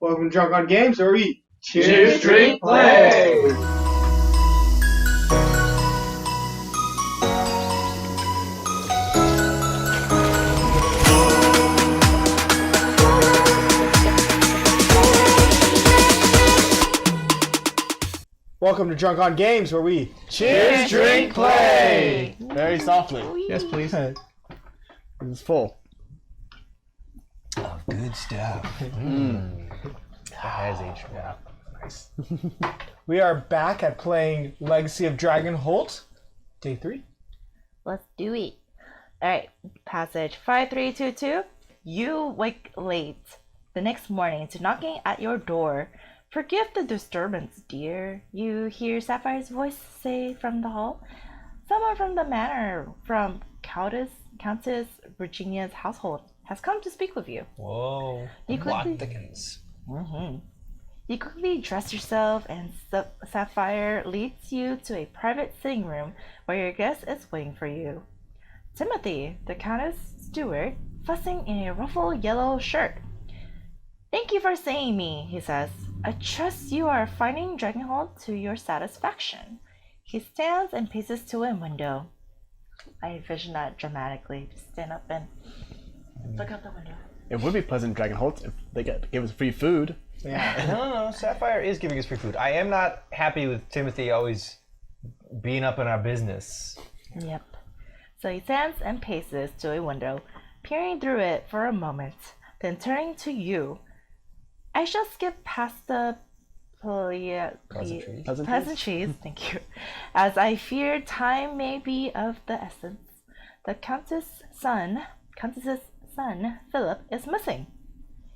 Welcome to Drunk on Games, where we Cheers, drink, play! Welcome to Drunk on Games, where we Cheers, drink, play! Very softly. Yes, please. This is full. Oh, good stuff. That has aged well. Nice. We are back at playing Legacy of Dragonholt, Day 3. Let's do it. Alright, passage 5322. You wake late the next morning to knocking at your door. Forgive the disturbance, dear. You hear Sapphire's voice say from the hall. Someone from the manor, from Countess Virginia's household, has come to speak with you. Whoa. You quickly, Dickens. You quickly dress yourself, and Sapphire leads you to a private sitting room where your guest is waiting for you. Timothy, the Countess' steward, fussing in a ruffled yellow shirt. Thank you for seeing me, he says. I trust you are finding Dragonholt to your satisfaction. He stands and paces to a window. I envision that dramatically. Just stand up and look out the window. It would be pleasant, Dragonholt, if they gave us free food. Yeah. No. Sapphire is giving us free food. I am not happy with Timothy always being up in our business. Yep. So he stands and paces to a window, peering through it for a moment, then turning to you. I shall skip past the pleasantries, thank you, as I fear time may be of the essence. The Countess's son, Philip, is missing.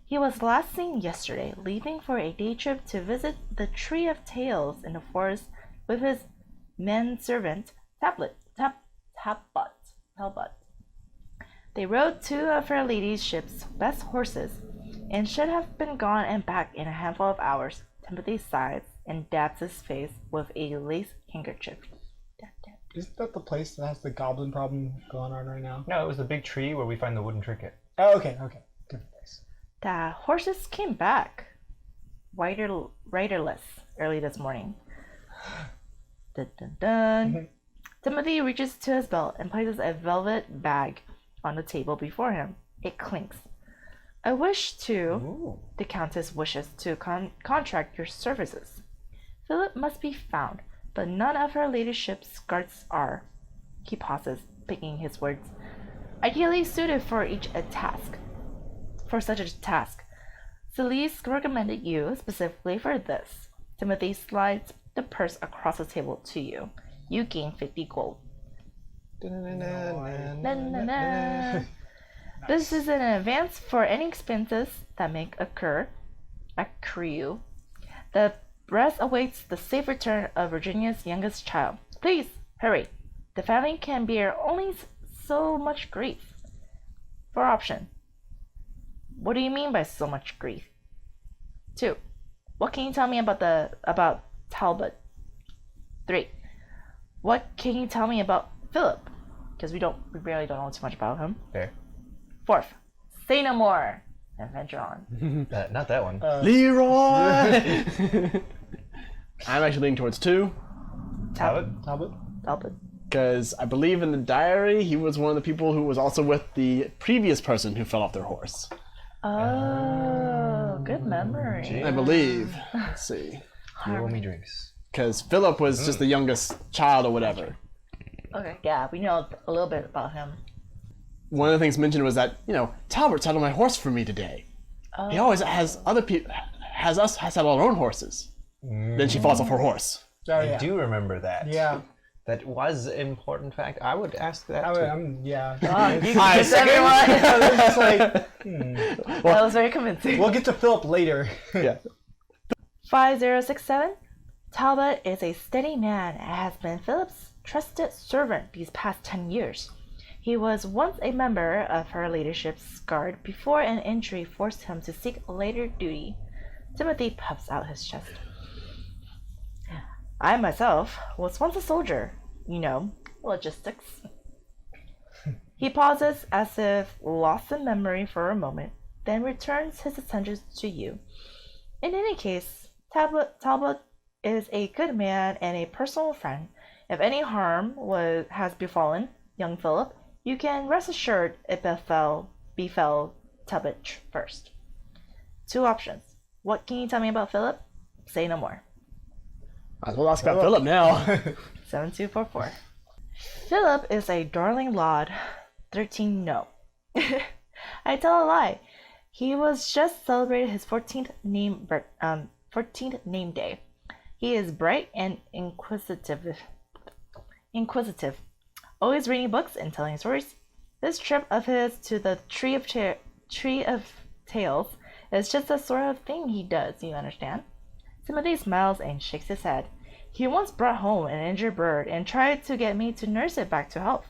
He was last seen yesterday, leaving for a day trip to visit the Tree of Tales in the forest with his manservant, Talbot. They rode two of Her Lady's ship's best horses, and should have been gone and back in a handful of hours. Timothy sighs and dabs his face with a lace handkerchief. Dab, dab. Isn't that the place that has the goblin problem going on right now? No, it was the big tree where we find the wooden trinket. Oh, okay. Different place. The horses came back, riderless, early this morning. Dun, dun, dun. Timothy reaches to his belt and places a velvet bag on the table before him. It clinks. I wish to. The Countess wishes to contract your services. Philip must be found, but none of Her Ladyship's guards are. He pauses, picking his words. Ideally suited for such a task. Celeste recommended you specifically for this. Timothy slides the purse across the table to you. You gain 50 gold. This is an advance for any expenses that may accrue. The rest awaits the safe return of Virginia's youngest child. Please, hurry. The family can bear only so much grief. For option. What do you mean by so much grief? 2. What can you tell me about Talbot? 3. What can you tell me about Philip? Because we barely don't know too much about him. Fair. 4th, say no more and venture on. Not that one. Leroy! I'm actually leaning towards 2. Talbot? Because I believe in the diary, he was one of the people who was also with the previous person who fell off their horse. Oh, good memory. I believe. Let's see. You owe me drinks. Because Philip was just the youngest child or whatever. Okay, yeah, we know a little bit about him. One of the things mentioned was that, Talbot saddled my horse for me today. Oh. He always has other people, has saddle our own horses. Then she falls off her horse. Oh, yeah. I do remember that. Yeah. That was an important fact. I would ask that too. Yeah. You convinced everyone. It's like, That was very convincing. We'll get to Philip later. Yeah. 5067. Talbot is a steady man and has been Philip's trusted servant these past 10 years. He was once a member of Her Ladyship's guard before an injury forced him to seek later duty. Timothy puffs out his chest. I myself was once a soldier. Logistics. He pauses as if lost in memory for a moment, then returns his attention to you. In any case, Talbot is a good man and a personal friend. If any harm has befallen young Philip, you can rest assured it befell Talbot first. 2 options. What can you tell me about Philip? Say no more. Might as well ask about Philip now. 7244. Philip is a darling lad. 13 no. I tell a lie. He was just celebrated his 14th name day. He is bright and inquisitive, always reading books and telling stories. This trip of his to the Tree of Tales is just the sort of thing he does, you understand? Timothy smiles and shakes his head. He once brought home an injured bird and tried to get me to nurse it back to health.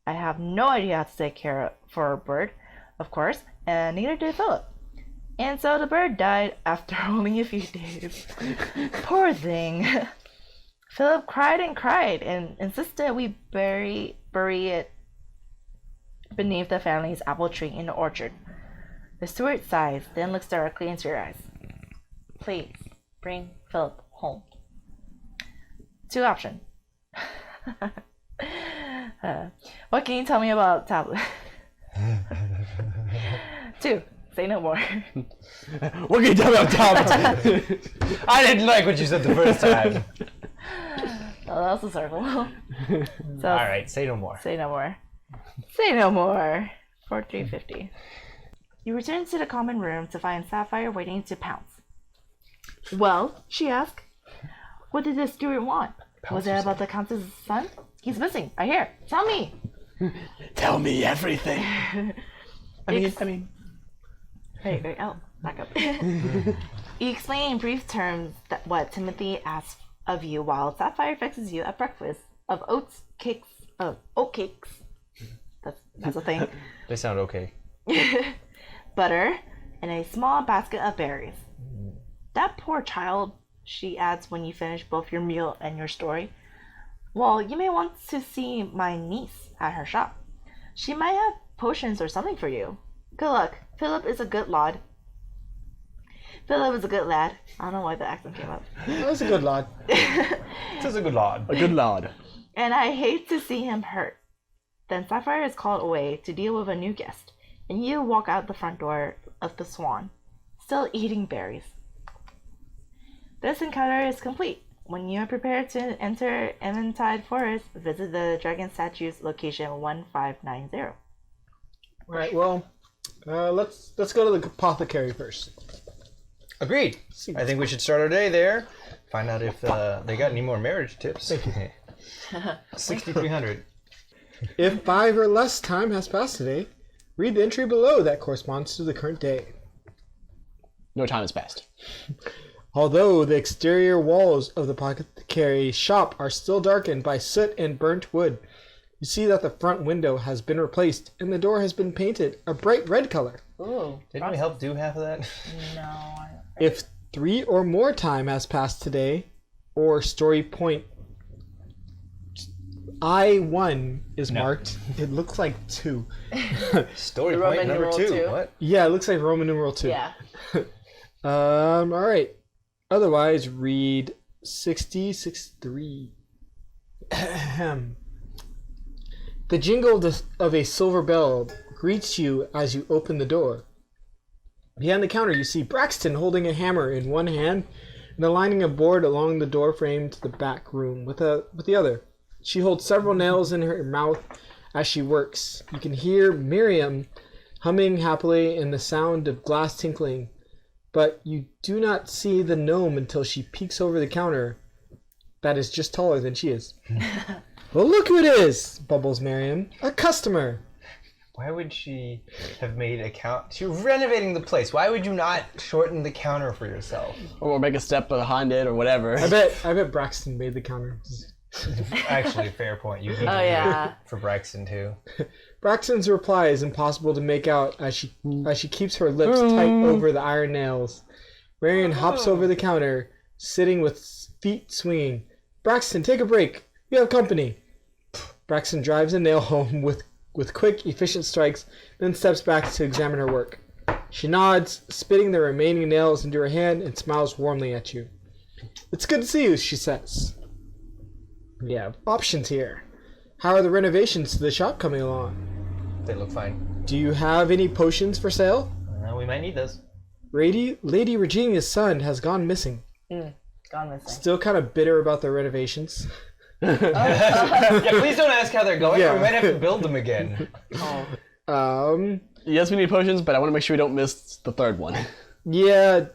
I have no idea how to take care for a bird, of course, and neither did Philip. And so the bird died after only a few days. Poor thing. Philip cried and insisted we bury it beneath the family's apple tree in the orchard. The steward sighs, then looks directly into your eyes. Please, bring Philip home. 2 options. What can you tell me about Tablet? 2. Say no more. What can you tell me about Talbot? I didn't like what you said the first time. Oh, that was a circle. So, All right, say no more. Say no more. Say no more. 4350. You return to the common room to find Sapphire waiting to pounce. Well, she asked, what did the steward want? Was it about the Countess's son? He's missing. I hear. Tell me. Tell me everything. I mean. Wait, oh, back up. You explain in brief terms what Timothy asked of you while Sapphire fixes you a breakfast of oat cakes. That's a thing. They sound okay. Butter, and a small basket of berries. That poor child, she adds when you finish both your meal and your story. Well, you may want to see my niece at her shop. She might have potions or something for you. Good luck. Philip is a good lad. I don't know why the accent came up. That's a good lad. This is a good lad. A good lad. And I hate to see him hurt. Then Sapphire is called away to deal with a new guest, and you walk out the front door of the Swan, still eating berries. This encounter is complete. When you are prepared to enter Eventide Forest, visit the dragon statue's location 1590. Alright, well, let's go to the apothecary first. Agreed. I think we should start our day there. Find out if they got any more marriage tips. 6,300. If 5 or less time has passed today, read the entry below that corresponds to the current day. No time has passed. Although the exterior walls of the apothecary shop are still darkened by soot and burnt wood, you see that the front window has been replaced and the door has been painted a bright red color. Ooh. Didn't we help do half of that? No. If 3 or more time has passed today, or story point I-1 is marked, it looks like 2. Story The point Roman number numeral 2. two. What? Yeah, it looks like Roman numeral 2. Yeah. Alright. Otherwise, read 6063. Ahem. The jingle of a silver bell greets you as you open the door. Behind the counter, you see Braxton holding a hammer in one hand and aligning a board along the door frame to the back room with the other. She holds several nails in her mouth as she works. You can hear Miriam humming happily and the sound of glass tinkling, but you do not see the gnome until she peeks over the counter that is just taller than she is. Well, look who it is, bubbles Miriam. A customer. Why would she have made a count? She was renovating the place. Why would you not shorten the counter for yourself? Or make a step behind it or whatever. I bet Braxton made the counter. Actually, fair point. You need to Oh, do yeah. it for Braxton too. Braxton's reply is impossible to make out as she keeps her lips tight over the iron nails. Marion hops over the counter, sitting with feet swinging. Braxton, take a break. You have company. Braxton drives a nail home with quick, efficient strikes, then steps back to examine her work. She nods, spitting the remaining nails into her hand, and smiles warmly at you. It's good to see you, she says. We have options here. How are the renovations to the shop coming along? They look fine. Do you have any potions for sale? We might need those. Lady Regina's son has gone missing. Gone missing. Still kind of bitter about the renovations. Yeah, please don't ask how they're going. Yeah. Or we might have to build them again. Yes, we need potions, but I want to make sure we don't miss the third one. Yeah,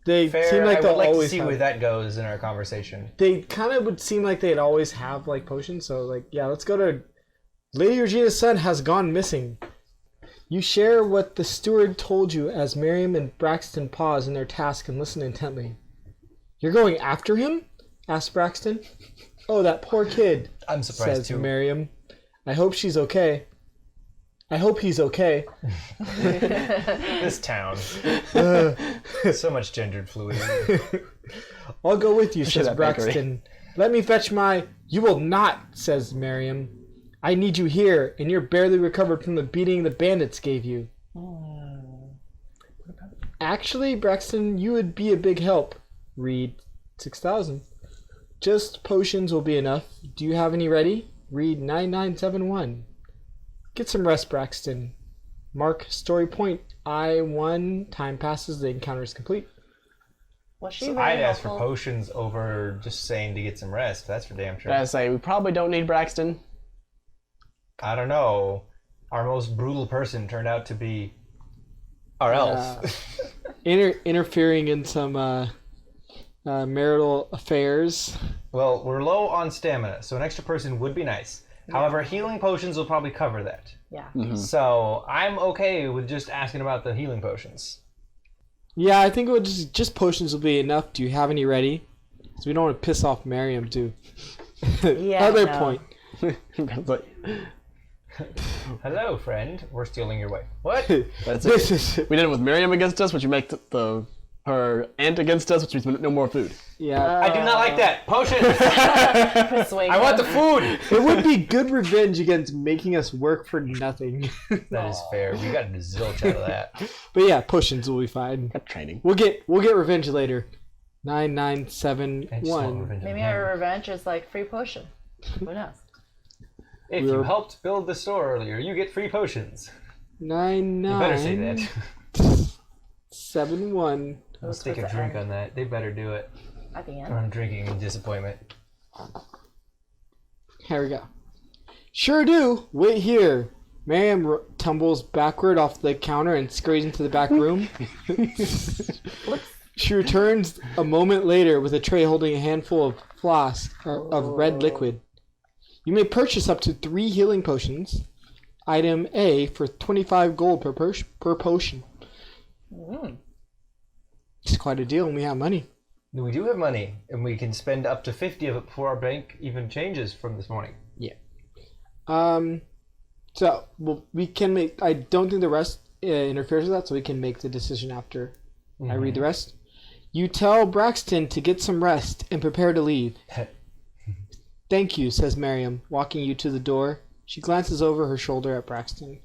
they Fair. seem like I they'll would like to always see have. where that goes in our conversation. They kind of would seem like they'd always have like potions. So like, yeah, let's go to. Lady Regina's son has gone missing. You share what the steward told you as Miriam and Braxton pause in their task and listen intently. You're going after him? Asked Braxton. Oh, that poor kid. I'm surprised says too. Miriam. I hope she's okay. I hope he's okay. This town. So much gendered fluidity. I'll go with you, says that bakery. Braxton. Let me fetch my... You will not, says Miriam. I need you here, and you're barely recovered from the beating the bandits gave you. Actually, Braxton, you would be a big help. Read 6,000. Just potions will be enough. Do you have any ready? Read 9971. Get some rest, Braxton. Mark story point I1. Time passes. The encounter is complete. Was she So very I'd ask for helpful? potions over just saying to get some rest. That's for damn sure. I say we probably don't need Braxton. I don't know. Our most brutal person turned out to be our elf. Interfering in some marital affairs. Well, we're low on stamina, so an extra person would be nice. However, healing potions will probably cover that. Yeah. So I'm okay with just asking about the healing potions. Yeah, I think it would just potions will be enough. Do you have any ready? Because we don't want to piss off Miriam too. Yeah, Other no. point. But Hello, friend. We're stealing your wife. What? that's This it. is We did it with Miriam against us, which would make her aunt against us, which means no more food. yeah. I do not like that. Potions! Persuade I want the him. food! It would be good revenge against making us work for nothing. That is fair. We got a zilch out of that. But yeah, potions will be fine. Got training. We'll get revenge later. I just want 9971. revenge on Maybe him. our revenge is like free potion. Who knows? If you helped build the store earlier, you get free potions. You better say that. 9971. Let's take a supposed to drink end. on that. They better do it. At the Or end. I'm drinking in disappointment. Here we go. Sure do. Wait here. Miriam tumbles backward off the counter and scurries into the back room. She returns a moment later with a tray holding a handful of flasks of red liquid. You may purchase up to 3 healing potions. Item A for 25 gold per potion. It's quite a deal, and we have money. We do have money, and we can spend up to 50 of it before our bank even changes from this morning. Yeah. So we can make. I don't think the rest interferes with that, so we can make the decision after I read the rest. You tell Braxton to get some rest and prepare to leave. Thank you, says Miriam, walking you to the door. She glances over her shoulder at Braxton,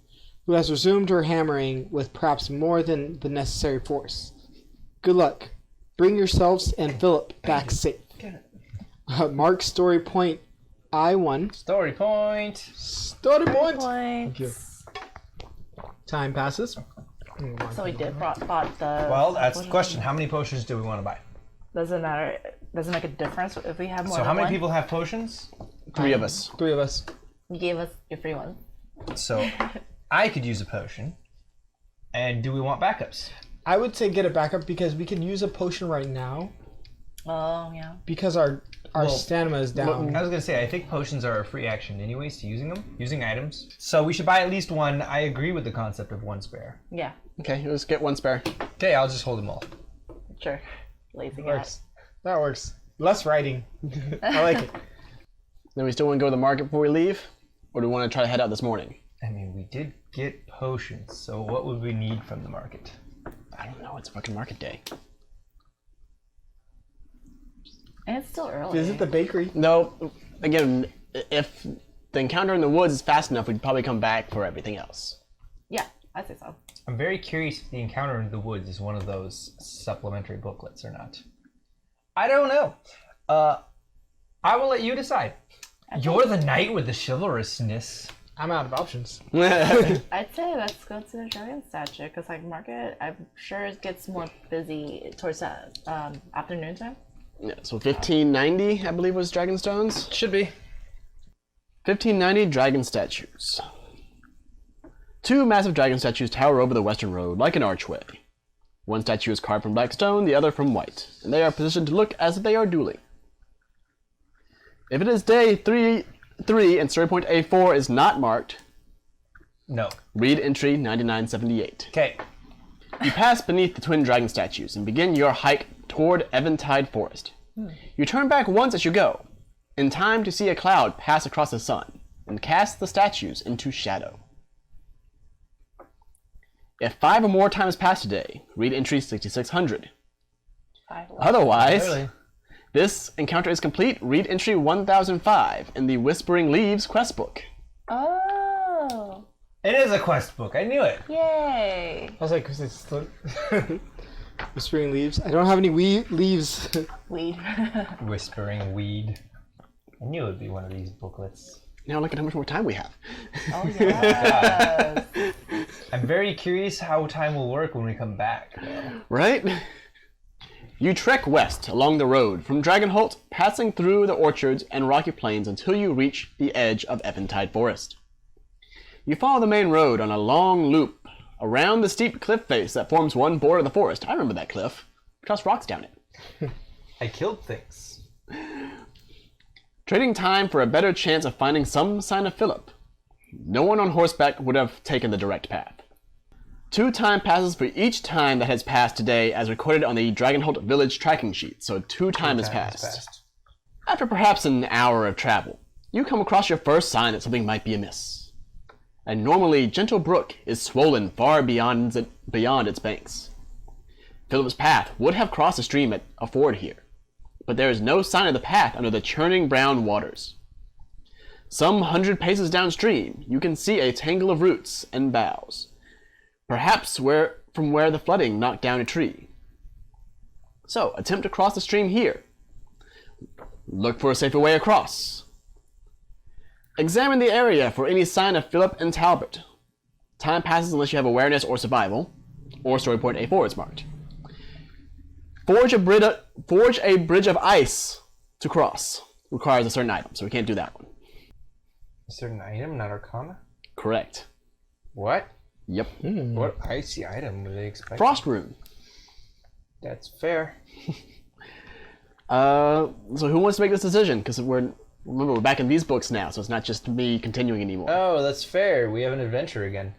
who has resumed her hammering with perhaps more than the necessary force. Good luck. Bring yourselves and Philip back safe. Mark story point I1. Story point! Story point. Points. you. Time passes. So we did bought the. Well, that's the question. How many potions do we want to buy? Doesn't matter. Doesn't make a difference if we have more So than how many one. people have potions? 3 of us. 3 of us. You gave us your free one. So I could use a potion. And do we want backups? I would say get a backup because we can use a potion right now Oh yeah. because our stamina is down. I was gonna say, I think potions are a free action anyways to using them, using items. So we should buy at least one. I agree with the concept of one spare. Yeah. Okay, let's get 1 spare. Okay, I'll just hold them all. Sure. Lazy cat. Works. That works. Less writing. I like it. Then we still want to go to the market before we leave? Or do we want to try to head out this morning? I mean, we did get potions, so what would we need from the market? I don't know, it's fucking market day. And it's still early. Visit the bakery. No, again, if the encounter in the woods is fast enough, we'd probably come back for everything else. Yeah, I say so. I'm very curious if the encounter in the woods is one of those supplementary booklets or not. I don't know. I will let you decide. You're the knight with the chivalrousness. I'm out of options. I'd say let's go to the dragon statue because like market, I'm sure it gets more busy towards that afternoon time. Yeah, so 1590, I believe, was Dragonstones. Should be. 1590 dragon statues. 2 massive dragon statues tower over the western road like an archway. One statue is carved from black stone, the other from white, and they are positioned to look as if they are dueling. If it is day 3 and story point A4 is not marked, No. read entry 9978. Okay. You pass beneath the twin dragon statues and begin your hike toward Eventide Forest. You turn back once as you go, in time to see a cloud pass across the sun and cast the statues into shadow. If 5 or more times pass today, read entry 6600. Otherwise, Really? this encounter is complete. Read entry 1005 in the Whispering Leaves quest book. Oh, It is a quest book. I knew it. yay! I was like, because it's the Whispering Leaves. I don't have any leaves. Weed. Whispering Weed. I knew it would be one of these booklets. Now look at how much more time we have. Oh yes. I'm very curious how time will work when we come back. Though. Right? You trek west along the road from Dragonholt, passing through the orchards and rocky plains until you reach the edge of Eventide Forest. You follow the main road on a long loop around the steep cliff face that forms one border of the forest. I remember that cliff. Tossed rocks down it. I killed things. Trading time for a better chance of finding some sign of Philip. No one on horseback would have taken the direct path. 2 time passes for each time that has passed today as recorded on the Dragonholt village tracking sheet, so 2 time has passed. After perhaps an hour of travel, you come across your first sign that something might be amiss. A normally gentle brook is swollen far beyond its banks. Philip's path would have crossed the stream at a ford here, but there is no sign of the path under the churning brown waters. Some 100 paces downstream, you can see a tangle of roots and boughs, perhaps from where the flooding knocked down a tree. So, attempt to cross the stream here. Look for a safer way across. Examine the area for any sign of Philip and Talbot. Time passes unless you have awareness or survival, or story point A4 is marked. Forge a bridge of ice to cross. Requires a certain item, so we can't do that one. A certain item, not Arcana? Correct. What? Yep. What icy item would they expect? Frost rune. That's fair. So who wants to make this decision? Because remember, we're back in these books now, so it's not just me continuing anymore. Oh, that's fair. We have an adventure again.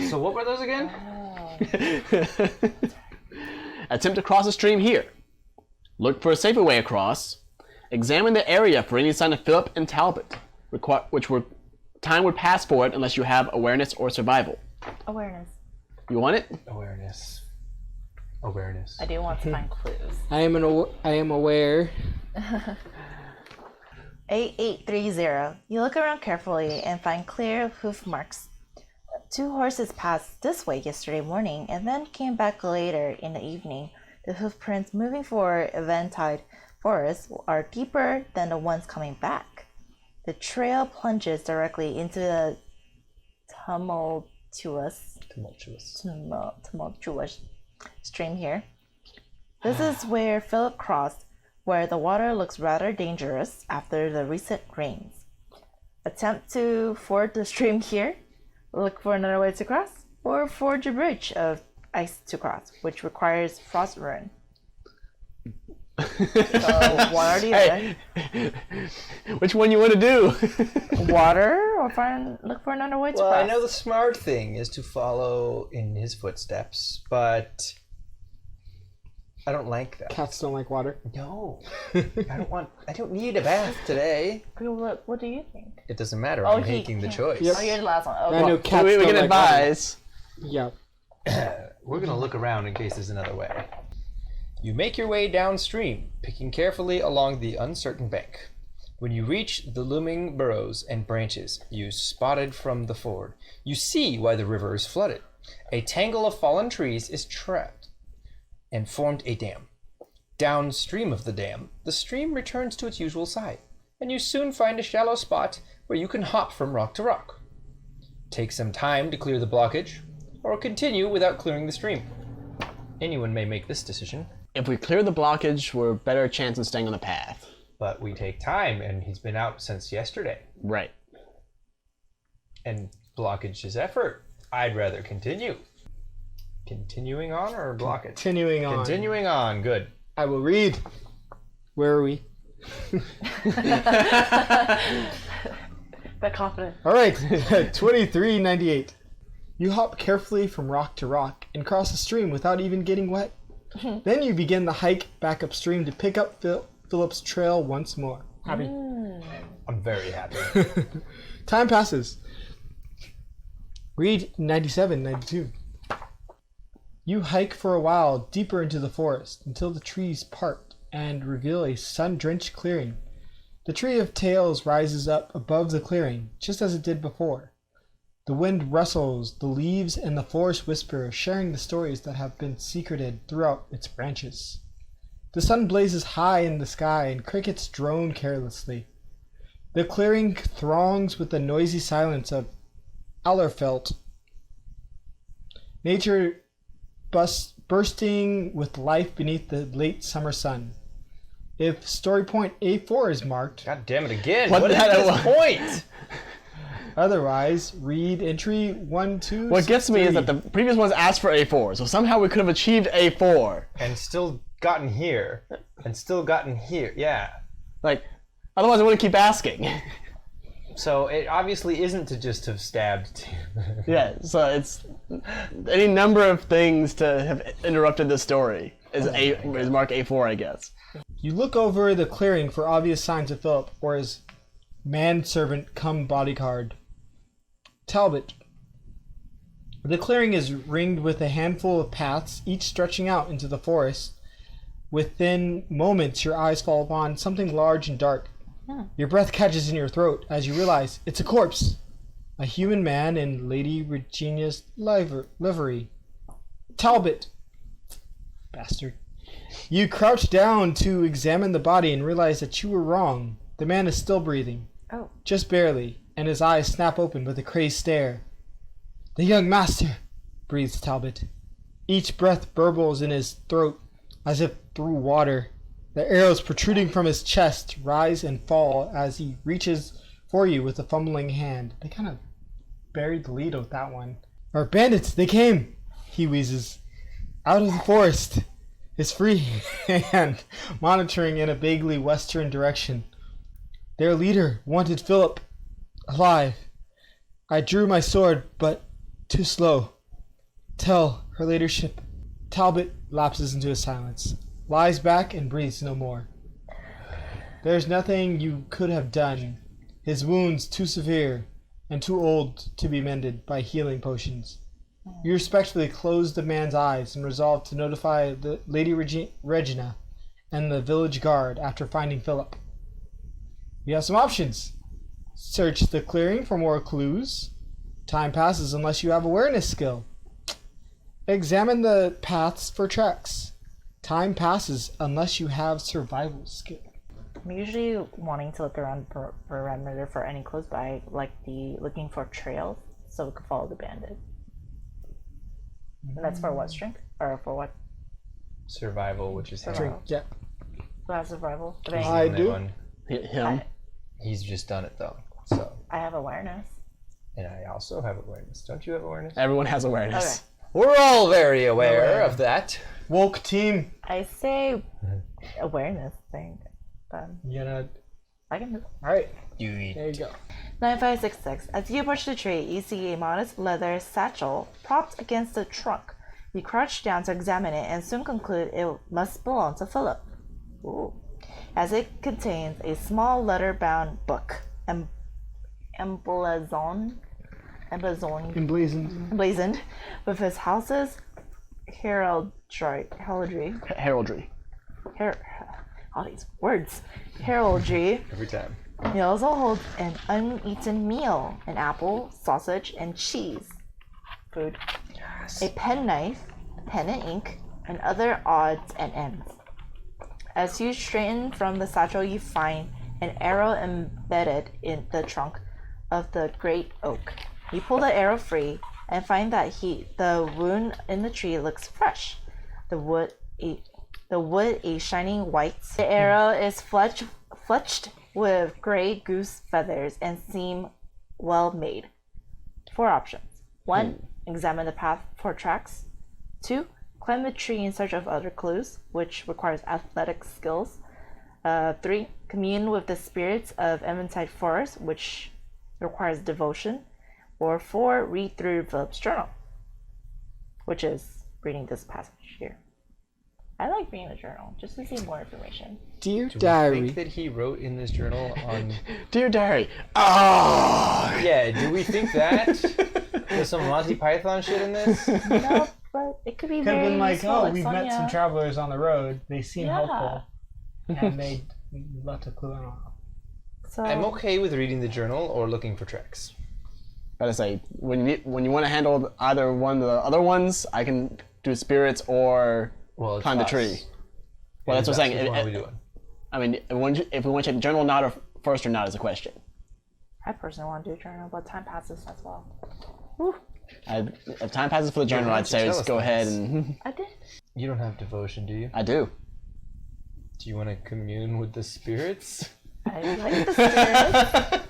So what were those again? Attempt to cross the stream here. Look for a safer way across. Examine the area for any sign of Philip and Talbot, time would pass for it unless you have awareness or survival. Awareness. You want it? Awareness. I do want to find clues. I am aware. 8830. You look around carefully and find clear hoof marks. 2 horses passed this way yesterday morning and then came back later in the evening. The hoof prints moving for Eventide Forest are deeper than the ones coming back. The trail plunges directly into the tumultuous stream here. This is where Philip crossed, where the water looks rather dangerous after the recent rains. Attempt to ford the stream here, look for another way to cross, or forge a bridge of ice to cross, which requires frost rune. So one or the other. Which one you want to do? Water, or look for another way to Well, cross. I know the smart thing is to follow in his footsteps, but I don't like that. Cats don't like water. No, I don't need a bath today. What do you think? It doesn't matter. Oh, I'm he making the can't. choice. Yep. Oh, you're the last one. I Okay. know cats we don't can like water. advise. Yeah. We're gonna look around in case there's another way. You make your way downstream, picking carefully along the uncertain bank. When you reach the looming burrows and branches you spotted from the ford, you see why the river is flooded. A tangle of fallen trees is trapped and formed a dam. Downstream of the dam, the stream returns to its usual side, and you soon find a shallow spot where you can hop from rock to rock. Take some time to clear the blockage, or continue without clearing the stream. Anyone may make this decision. If we clear the blockage, we're a better chance of staying on the path. But we take time, and he's been out since yesterday. Right. And blockage is effort. I'd rather continue. Continuing on or blockage? Continuing on. Continuing on, good. I will read. Where are we? But confident. All right, 2398. You hop carefully from rock to rock and cross the stream without even getting wet. Then you begin the hike back upstream to pick up Philip's trail once more. Happy? I'm very happy. Time passes. Read 9792. You hike for a while deeper into the forest until the trees part and reveal a sun-drenched clearing. The Tree of Tales rises up above the clearing, just as it did before. The wind rustles the leaves and the forest whisper, sharing the stories that have been secreted throughout its branches. The sun blazes high in the sky and crickets drone carelessly. The clearing throngs with the noisy silence of Allerfelt. Nature bursting with life beneath the late summer sun. If story point A4 is marked, God damn it again. What What is this point? otherwise, read entry 1, 2. What gets me is that the previous ones asked for A4, so somehow we could have achieved A4. And still gotten here. And still gotten here. Yeah. Like, otherwise I wouldn't keep asking. So it obviously isn't to just have stabbed. Yeah, so it's any number of things to have interrupted the story is mark A4, I guess. You look over the clearing for obvious signs of Philip or his manservant come bodyguard. Talbot. The clearing is ringed with a handful of paths, each stretching out into the forest. Within moments, your eyes fall upon something large and dark. Your breath catches in your throat as you realize it's a corpse. A human man in Lady Regina's livery. Talbot. Bastard. You crouch down to examine the body and realize that you were wrong. The man is still breathing. Oh. Just barely, and his eyes snap open with a crazed stare. The young master, breathes Talbot. Each breath burbles in his throat as if through water. The arrows protruding from his chest rise and fall as he reaches for you with a fumbling hand. They kind of buried the lead with that one. Our bandits, they came, he wheezes. Out of the forest. His free hand monitoring in a vaguely western direction. Their leader wanted Philip alive. I drew my sword, but too slow. Tell her ladyship. Talbot lapses into a silence, lies back and breathes no more. There's nothing you could have done. His wounds too severe and too old to be mended by healing potions. You respectfully close the man's eyes and resolve to notify the Lady Regina and the village guard after finding Philip. You have some options. Search the clearing for more clues. Time passes unless you have awareness skill. Examine the paths for tracks. Time passes unless you have survival skill. I'm usually wanting to look around perimeter for any close by, like looking for trails, so we could follow the bandit. And that's for what strength? Or for what? Survival, which is him. Survival. Yeah. Who has survival? He's the I only do. one. Him. He's just done it though. So, I have awareness. and I also have awareness. Don't you have awareness? Everyone has awareness. Okay. We're all very aware of that. Woke team. I say awareness thing. You gotta. I can do it. Alright, You eat. there you go. 9566. As you approach the tree, you see a modest leather satchel propped against the trunk. You crouch down to examine it and soon conclude it must belong to Philip. Ooh. As it contains a small leather-bound book, emblazoned Emblazoned. with his house's heraldry. All these words. Heraldry. Every time. He also holds an uneaten meal, an apple, sausage, and cheese. Food. a penknife, pen and ink, and other odds and ends. As you straighten from the satchel, you find an arrow embedded in the trunk of the great oak. You pull the arrow free and find that the wound in the tree looks fresh. The wood a shining white. The arrow is fletched with gray goose feathers and seem well made. 4 options. 1. Examine the path for tracks. 2. Climb the tree in search of other clues, which requires athletic skills. 3. Commune with the spirits of Eventide Forest, which requires devotion. Or 4. Read through Philip's journal, which is reading this passage here. I like reading the journal, just to see more information. Dear Do diary. we think that he wrote in this journal on... Dear diary. Oh! Yeah, do we think that? There's some Monty Python shit in this? No, but it could be Could have very been like, useful. oh, Like we've met Sonia. some travelers on the road. They seem Yeah. helpful. And they left a clue on. So, I'm okay with reading the journal or looking for tracks. Gotta say, when you want to handle either one of the other ones, I can do spirits or Well, it's climb the us. tree. Well, that's what I'm saying. Which one are we doing? I mean, if we want to check the journal not or first or not is a question. I personally want to do a journal, but time passes as well. If time passes for the journal, why I'd don't you say tell just us go this? ahead and... I did. You don't have devotion, do you? I do. Do you want to commune with the spirits? I like the spirits.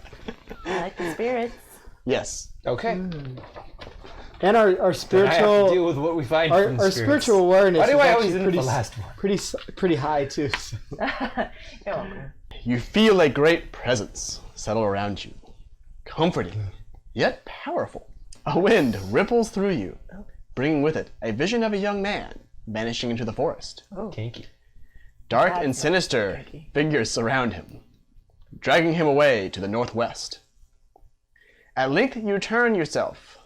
I like the spirits. Yes. Okay. And our I have to spiritual deal with what we find from the our spirits. spiritual awareness Why do is I actually always end pretty, the last one? pretty high too. So. You're welcome. You feel a great presence settle around you. Comforting, yet powerful. A wind ripples through you, bringing with it a vision of a young man vanishing into the forest. Kinky. Dark That's and not sinister tricky. figures surround him, dragging him away to the northwest. At length you turn yourself,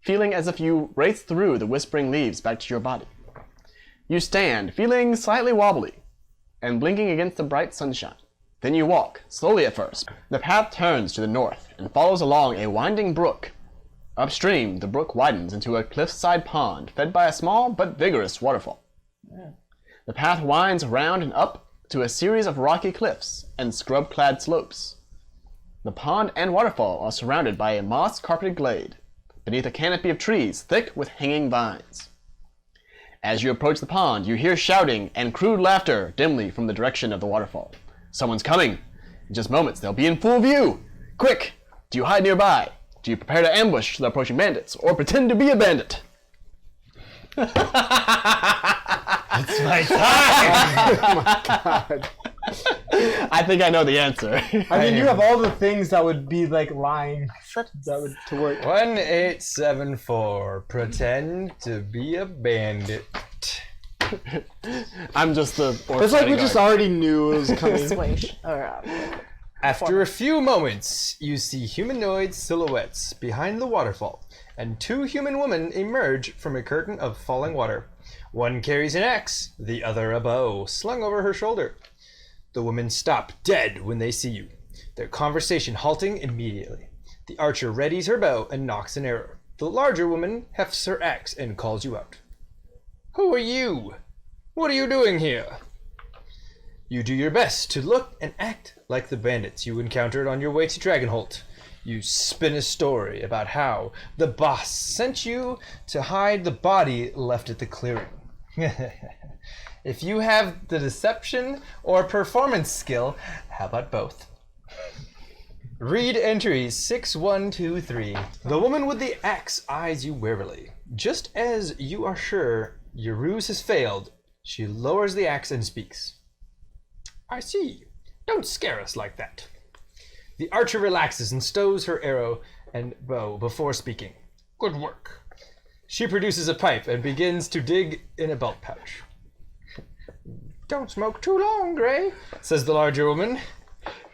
feeling as if you race through the whispering leaves back to your body. You stand, feeling slightly wobbly, and blinking against the bright sunshine. Then you walk, slowly at first. The path turns to the north and follows along a winding brook. Upstream, the brook widens into a cliffside pond fed by a small but vigorous waterfall. The path winds round and up to a series of rocky cliffs and scrub-clad slopes. The pond and waterfall are surrounded by a moss-carpeted glade, beneath a canopy of trees thick with hanging vines. As you approach the pond, you hear shouting and crude laughter dimly from the direction of the waterfall. Someone's coming. In just moments, they'll be in full view. Quick! Do you hide nearby? Do you prepare to ambush the approaching bandits, or pretend to be a bandit? It's my time! God. I think I know the answer. I mean, you have all the things that would be like lying Such that would to work. 1874. Pretend to be a bandit. I'm just the... It's like we just already knew it was coming. persuasion. Or, After a few moments, you see humanoid silhouettes behind the waterfall, and 2 human women emerge from a curtain of falling water. One carries an axe, the other a bow, slung over her shoulder. The women stop dead when they see you, their conversation halting immediately. The archer readies her bow and nocks an arrow. The larger woman hefts her axe and calls you out. Who are you? What are you doing here? You do your best to look and act like the bandits you encountered on your way to Dragonholt. You spin a story about how the boss sent you to hide the body left at the clearing. If you have the deception or performance skill, how about both? Read entries 6123. The woman with the axe eyes you warily. Just as you are sure your ruse has failed, she lowers the axe and speaks. I see. Don't scare us like that. The archer relaxes and stows her arrow and bow before speaking. Good work. She produces a pipe and begins to dig in a belt pouch. Don't smoke too long, Gray, says the larger woman.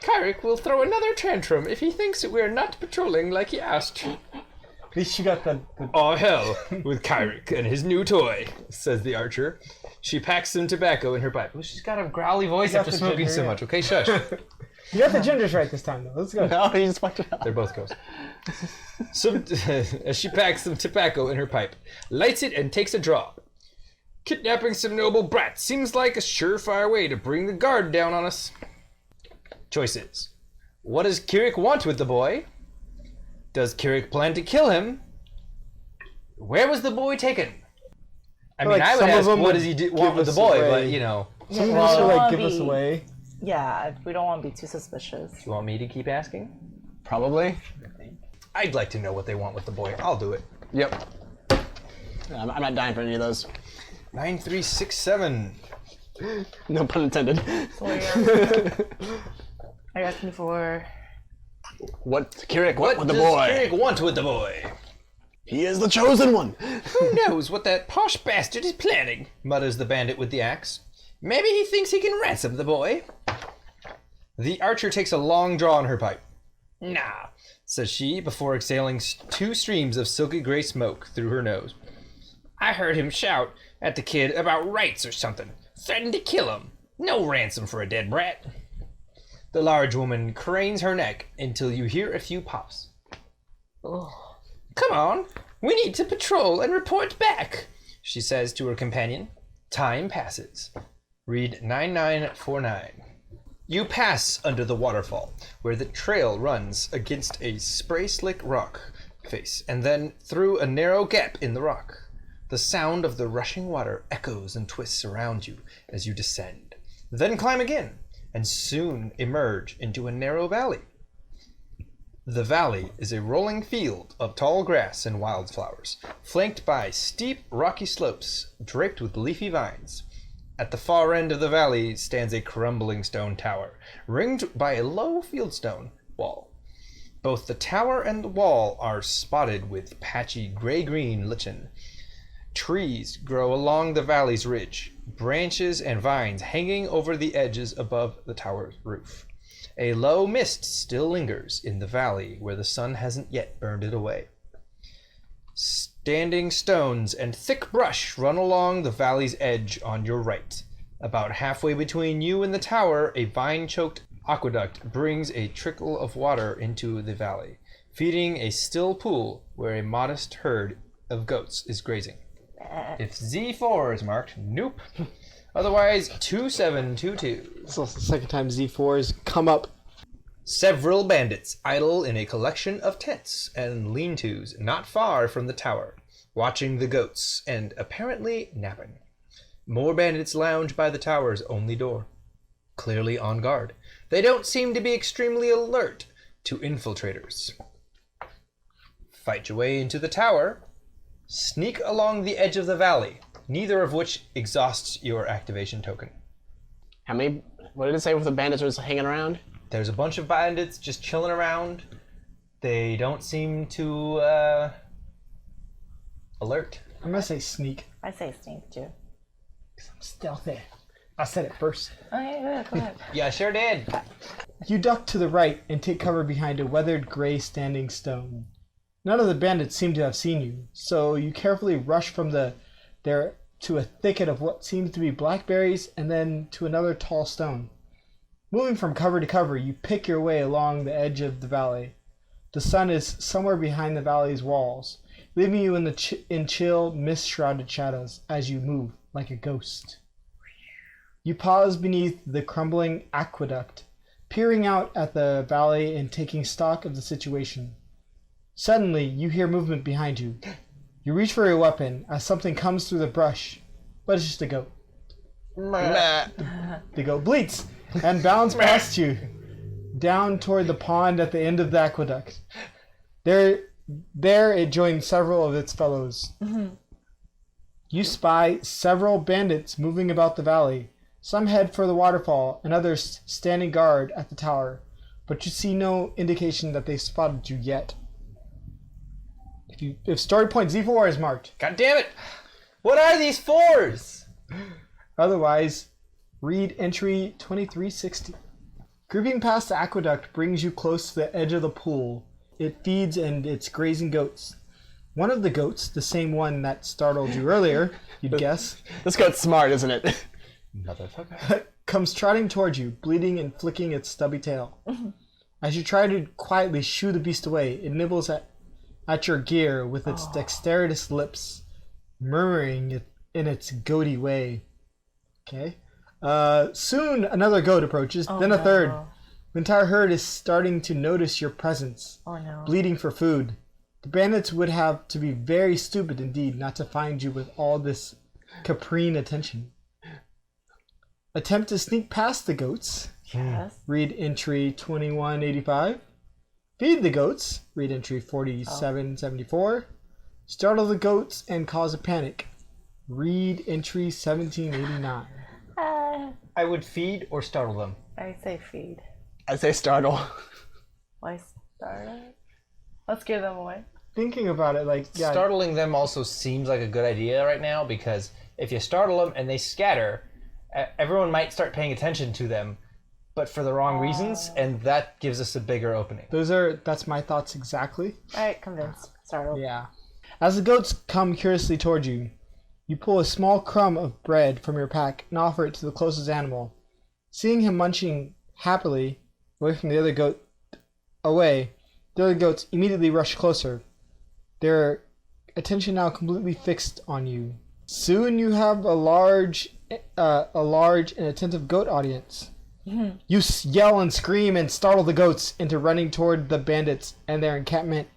Kyrick will throw another tantrum if he thinks that we're not patrolling like he asked. At least you got the Oh, hell with Kyrick and his new toy, says the archer. She packs some tobacco in her pipe. Well, she's got a growly voice got after the smoking ginger, so yeah. much. Okay, shush. You got the genders right this time, though. Let's go. No, you just fucked it up. They're both ghosts. As she packs some tobacco in her pipe, lights it, and takes a draw. Kidnapping some noble brats seems like a surefire way to bring the guard down on us. Choices. What does Kirik want with the boy? Does Kirik plan to kill him? Where was the boy taken? I mean, I would ask, what does he want with the boy? away. But, you know. Some Yeah, of we us don't give us wanna be- away. Yeah, we don't want to be too suspicious. You want me to keep asking? Probably. I'd like to know what they want with the boy. I'll do it. Yep. I'm not dying for any of those. 9367. No pun intended. So are you asking for... What, Kirik, what with the does boy? Kirik want with the boy? He is the chosen one. Who knows what that posh bastard is planning, mutters the bandit with the axe. Maybe he thinks he can ransom the boy. The archer takes a long draw on her pipe. Nah, says she, before exhaling 2 streams of silky gray smoke through her nose. I heard him shout at the kid about rights or something. Threatened to kill him. No ransom for a dead brat. The large woman cranes her neck until you hear a few pops. Oh. Come on, we need to patrol and report back, she says to her companion. Time passes. Read 9949. You pass under the waterfall, where the trail runs against a spray-slick rock face, and then through a narrow gap in the rock. The sound of the rushing water echoes and twists around you as you descend. Then climb again, and soon emerge into a narrow valley. The valley is a rolling field of tall grass and wildflowers, flanked by steep, rocky slopes draped with leafy vines. At the far end of the valley stands a crumbling stone tower, ringed by a low fieldstone wall. Both the tower and the wall are spotted with patchy gray-green lichen. Trees grow along the valley's ridge, branches and vines hanging over the edges above the tower's roof. A low mist still lingers in the valley where the sun hasn't yet burned it away. Standing stones and thick brush run along the valley's edge on your right. About halfway between you and the tower, a vine-choked aqueduct brings a trickle of water into the valley, feeding a still pool where a modest herd of goats is grazing. If Z4 is marked, nope. Otherwise, 2722. This is the second time Z4 has come up. Several bandits idle in a collection of tents and lean-tos not far from the tower, watching the goats and apparently napping. More bandits lounge by the tower's only door, clearly on guard. They don't seem to be extremely alert to infiltrators. Fight your way into the tower. Sneak along the edge of the valley, neither of which exhausts your activation token. How many? What did it say with the bandits just hanging around? There's a bunch of bandits just chilling around. They don't seem to alert. I'm gonna say sneak. I say stink too. I'm stealthy. I said it first. Oh, yeah, go ahead. Yeah, sure did. You duck to the right and take cover behind a weathered gray standing stone. None of the bandits seem to have seen you, so you carefully rush from there to a thicket of what seems to be blackberries and then to another tall stone. Moving from cover to cover, you pick your way along the edge of the valley. The sun is somewhere behind the valley's walls, leaving you in chill, mist-shrouded shadows as you move like a ghost. You pause beneath the crumbling aqueduct, peering out at the valley and taking stock of the situation. Suddenly, you hear movement behind you. You reach for your weapon as something comes through the brush, but it's just a goat. The goat bleats and bounds past you, down toward the pond at the end of the aqueduct. There it joins several of its fellows. Mm-hmm. You spy several bandits moving about the valley. Some head for the waterfall, and others standing guard at the tower, but you see no indication that they've spotted you yet. If story point Z4 is marked. God damn it! What are these fours? Otherwise, read entry 2360. Creeping past the aqueduct brings you close to the edge of the pool. It feeds and it's grazing goats. One of the goats, the same one that startled you earlier, you'd guess. This goat's smart, isn't it? Motherfucker. comes trotting towards you, bleeding and flicking its stubby tail. As you try to quietly shoo the beast away, it nibbles at your gear with its dexterous lips, murmuring in its goaty way. Okay. Soon another goat approaches, then a third. The entire herd is starting to notice your presence, bleeding for food. The bandits would have to be very stupid indeed not to find you with all this caprine attention. Attempt to sneak past the goats. Yes. Read entry 2185. Feed the goats. Read entry 4774. Startle the goats and cause a panic. Read entry 1789. I would feed or startle them. I say feed. I say startle. Why startle? Let's give them away. Thinking about it, like, yeah. Startling them also seems like a good idea right now, because if you startle them and they scatter, everyone might start paying attention to them, but for the wrong reasons, and that gives us a bigger opening. That's my thoughts exactly. Alright, convinced. Startle. Yeah. As the goats come curiously toward you, you pull a small crumb of bread from your pack and offer it to the closest animal. Seeing him munching happily away from the other goat, the other goats immediately rush closer, their attention now completely fixed on you. Soon you have a large and attentive goat audience. You yell and scream and startle the goats into running toward the bandits and their encampment.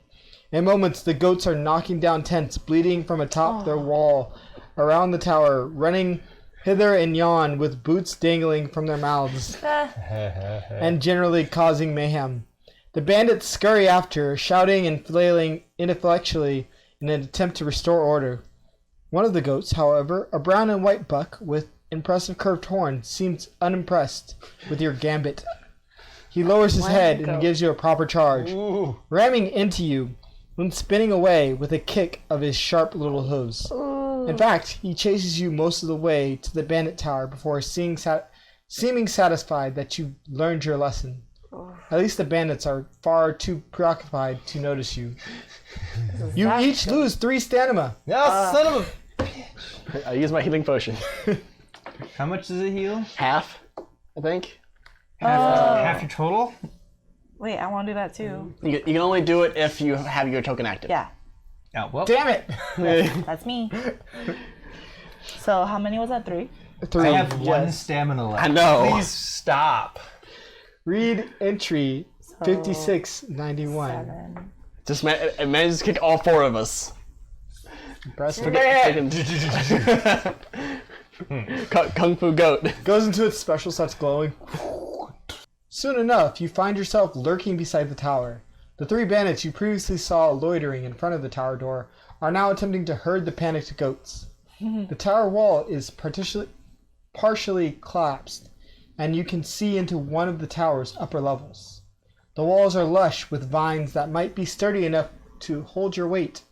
In moments, the goats are knocking down tents, bleeding from atop their wall around the tower, running hither and yon with boots dangling from their mouths, and generally causing mayhem. The bandits scurry after, shouting and flailing ineffectually in an attempt to restore order. One of the goats, however, a brown and white buck with impressive curved horns, seems unimpressed with your gambit. He lowers his head and gives you a proper charge, ramming into you when spinning away with a kick of his sharp little hooves. In fact, he chases you most of the way to the bandit tower before seeming satisfied that you learned your lesson. At least the bandits are far too preoccupied to notice you. You each lose 3 stamina. No, son of I use my healing potion. How much does it heal? Half, I think. Half your total? Wait, I want to do that too. You can only do it if you have your token active. Yeah, Oh, well. Damn it! that's me. So how many was that? 3? 3. I have 1 stamina left. I know. Please stop. Read entry 5691. 7. Just it manages to kick all 4 of us. Impressive. Kung Fu Goat. Goes into its special, starts glowing. Soon enough, you find yourself lurking beside the tower. The 3 bandits you previously saw loitering in front of the tower door are now attempting to herd the panicked goats. The tower wall is partially collapsed, and you can see into one of the tower's upper levels. The walls are lush with vines that might be sturdy enough to hold your weight.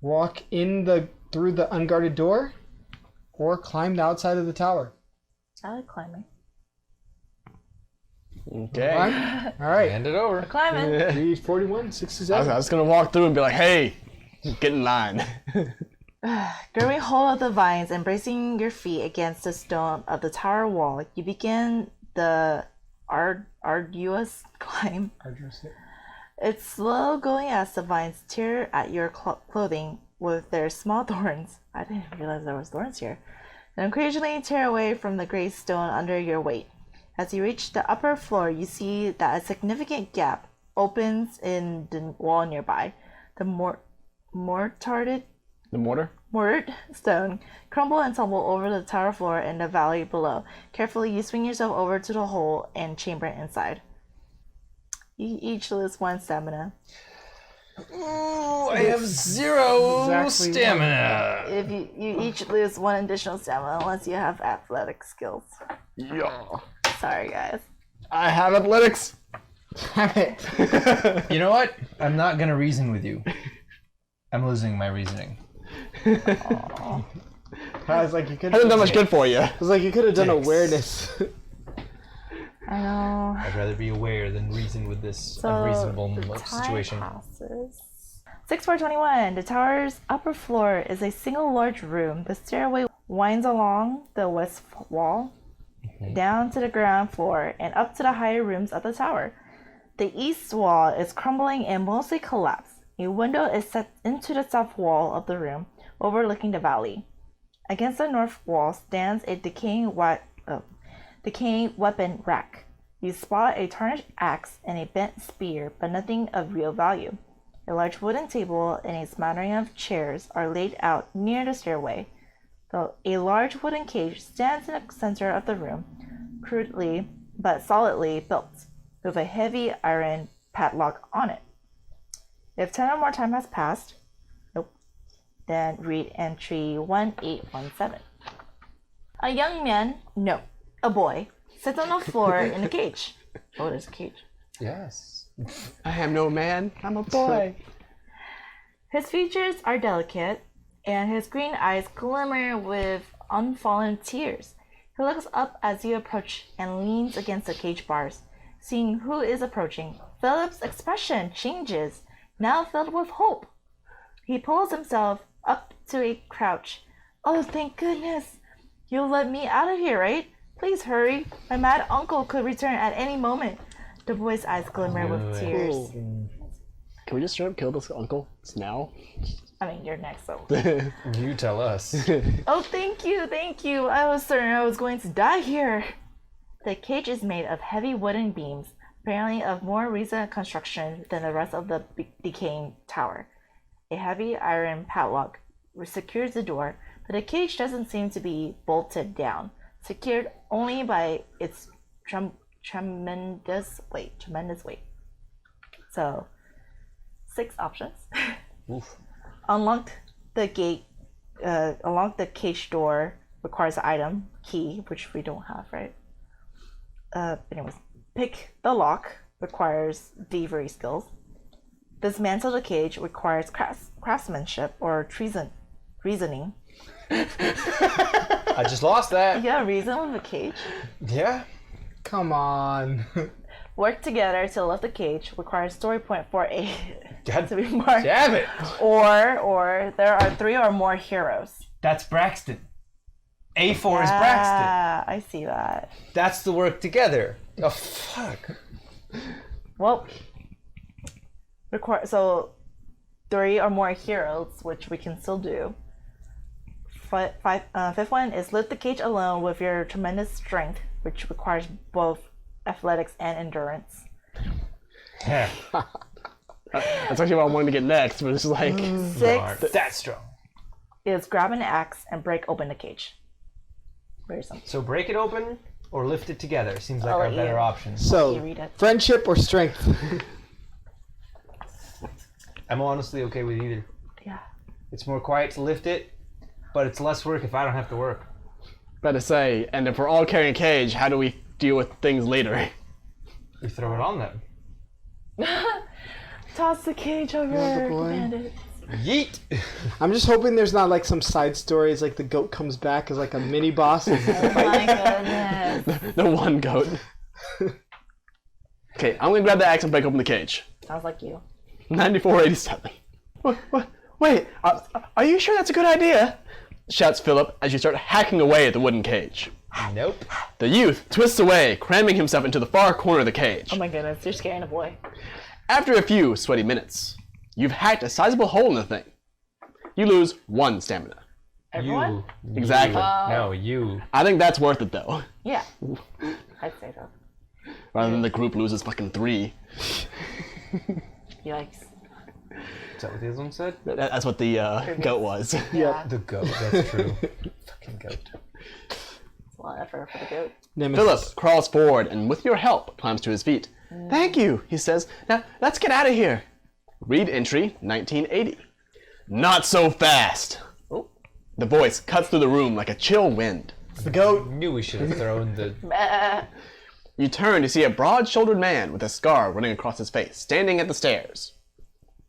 Walk through the unguarded door, or climb the outside of the tower. I like climbing. Okay. All right. Hand it over. Climbing. Read 4167. I was gonna walk through and be like, "Hey, get in line." Grabbing hold of the vines and bracing your feet against the stone of the tower wall, you begin the arduous climb. It's slow going as the vines tear at your clothing with their small thorns. I didn't realize there was thorns here. And occasionally tear away from the gray stone under your weight. As you reach the upper floor, you see that a significant gap opens in the wall nearby. The mortared stone crumble and tumble over the tower floor in the valley below. Carefully, you swing yourself over to the hole and chamber inside. You each lose 1 stamina. Ooh, I have 0 stamina. If you each lose 1 additional stamina unless you have athletic skills. Yeah. Sorry, guys. I have athletics. Damn it. You know what? I'm not gonna reason with you. I'm losing my reasoning. I was like, you could. Hasn't done much good for you. I was like, you could have done Thanks. awareness. I know. I'd rather be aware than reason with this So unreasonable the time situation. passes. 6421. The tower's upper floor is a single large room. The stairway winds along the west wall. down to the ground floor and up to the higher rooms of the tower. The east wall is crumbling and mostly collapsed. A window is set into the south wall of the room, overlooking the valley. Against the north wall stands a decaying weapon rack. You spot a tarnished axe and a bent spear, but nothing of real value. A large wooden table and a smattering of chairs are laid out near the stairway. Though a large wooden cage stands in the center of the room, crudely but solidly built, with a heavy iron padlock on it. If 10 or more time has passed, then read entry 1817. A young man, no, a boy, sits on the floor in a cage. Oh, there's a cage. Yes. I am no man, I'm a boy. His features are delicate, and his green eyes glimmer with unfallen tears. He looks up as you approach and leans against the cage bars. Seeing who is approaching, Philip's expression changes, now filled with hope. He pulls himself up to a crouch. Oh, thank goodness. You'll let me out of here, right? Please hurry. My mad uncle could return at any moment. The boy's eyes glimmer with tears. Can we just straight up kill this uncle? It's now? I mean, you're next, so. You tell us. Oh, thank you. I was certain I was going to die here. The cage is made of heavy wooden beams, apparently of more recent construction than the rest of the decaying tower. A heavy iron padlock secures the door, but the cage doesn't seem to be bolted down, secured only by its tremendous weight. So, 6 options. Oof. Unlock the cage door requires an item, key, which we don't have, right? Anyways, pick the lock requires thievery skills. Dismantle the cage requires craftsmanship or reasoning. I just lost that. Yeah, reason with a cage. Yeah. Come on. Work together to lift the cage requires story point for a God to be marked. damn it. Or there are 3 or more heroes. That's Braxton. A4 is Braxton. Yeah, I see that. That's the work together. Oh, fuck. Well, so 3 or more heroes, which we can still do. Fifth one is lift the cage alone with your tremendous strength, which requires both athletics and endurance. Yeah. That's actually what I wanted to get next, but it's like... 6 That's strong. is grab an axe and break open the cage. Very simple. So break it open or lift it together seems like I'll our let better you- options. So, You read it. friendship or strength? I'm honestly okay with either. Yeah. It's more quiet to lift it, but it's less work if I don't have to work. Better say, and if we're all carrying a cage, how do we deal with things later? We throw it on them. Toss the cage over Yeah, the boy. bandits. Yeet! I'm just hoping there's not like some side stories like the goat comes back as like a mini boss. Oh my goodness. The one goat. Okay, I'm gonna grab the axe and break open the cage. Sounds like you. 9487. Wait, are you sure that's a good idea? Shouts Philip as you start hacking away at the wooden cage. Nope. The youth twists away, cramming himself into the far corner of the cage. Oh my goodness, you're scaring a boy. After a few sweaty minutes, you've hacked a sizable hole in the thing. You lose 1 stamina. Everyone? You. Exactly. No, you. I think that's worth it though, Yeah. I'd say so. rather than the group loses fucking 3. Yikes. Is that what the other one said? That's what the goat was. Yeah. The goat, that's true. Fucking goat. It's a lot of effort for the goat. Nemesis. Philip crawls forward and with your help climbs to his feet. Thank you, he says. Now let's get out of here. Read entry 1980. Not so fast. Oh. The voice cuts through the room like a chill wind. The goat. Knew we should have thrown the... You turn to see a broad-shouldered man with a scar running across his face, standing at the stairs.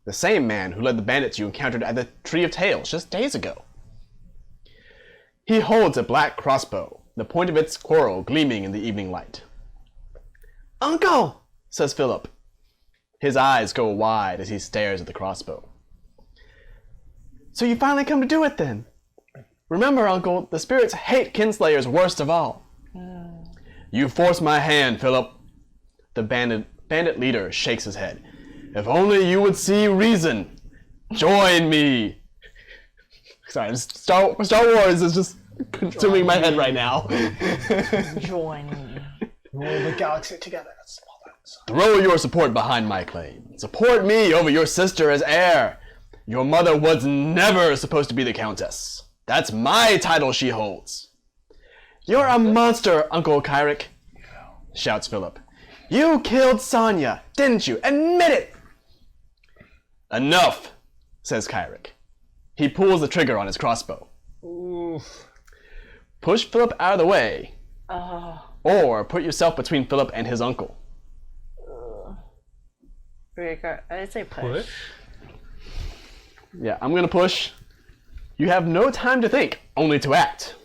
The same man who led the bandits you encountered at the Tree of Tales just days ago. He holds a black crossbow, the point of its quarrel gleaming in the evening light. Uncle, says Philip. His eyes go wide as he stares at the crossbow. So you finally come to do it then? Remember, Uncle, the spirits hate kinslayers worst of all. You forced my hand, Philip. The bandit leader shakes his head. If only you would see reason. Join me. Sorry, Star Wars is just consuming my head right now. Join me. Roll the galaxy together. Throw your support behind my claim. Support me over your sister as heir. Your mother was never supposed to be the Countess. That's my title she holds. You're a monster, Uncle Kyrick, shouts Philip. You killed Sonya, didn't you? Admit it! Enough, says Kyrick. He pulls the trigger on his crossbow. Oof. Push Philip out of the way. Oh. Or put yourself between Philip and his uncle. I'd say push. Yeah, I'm gonna push. You have no time to think, only to act.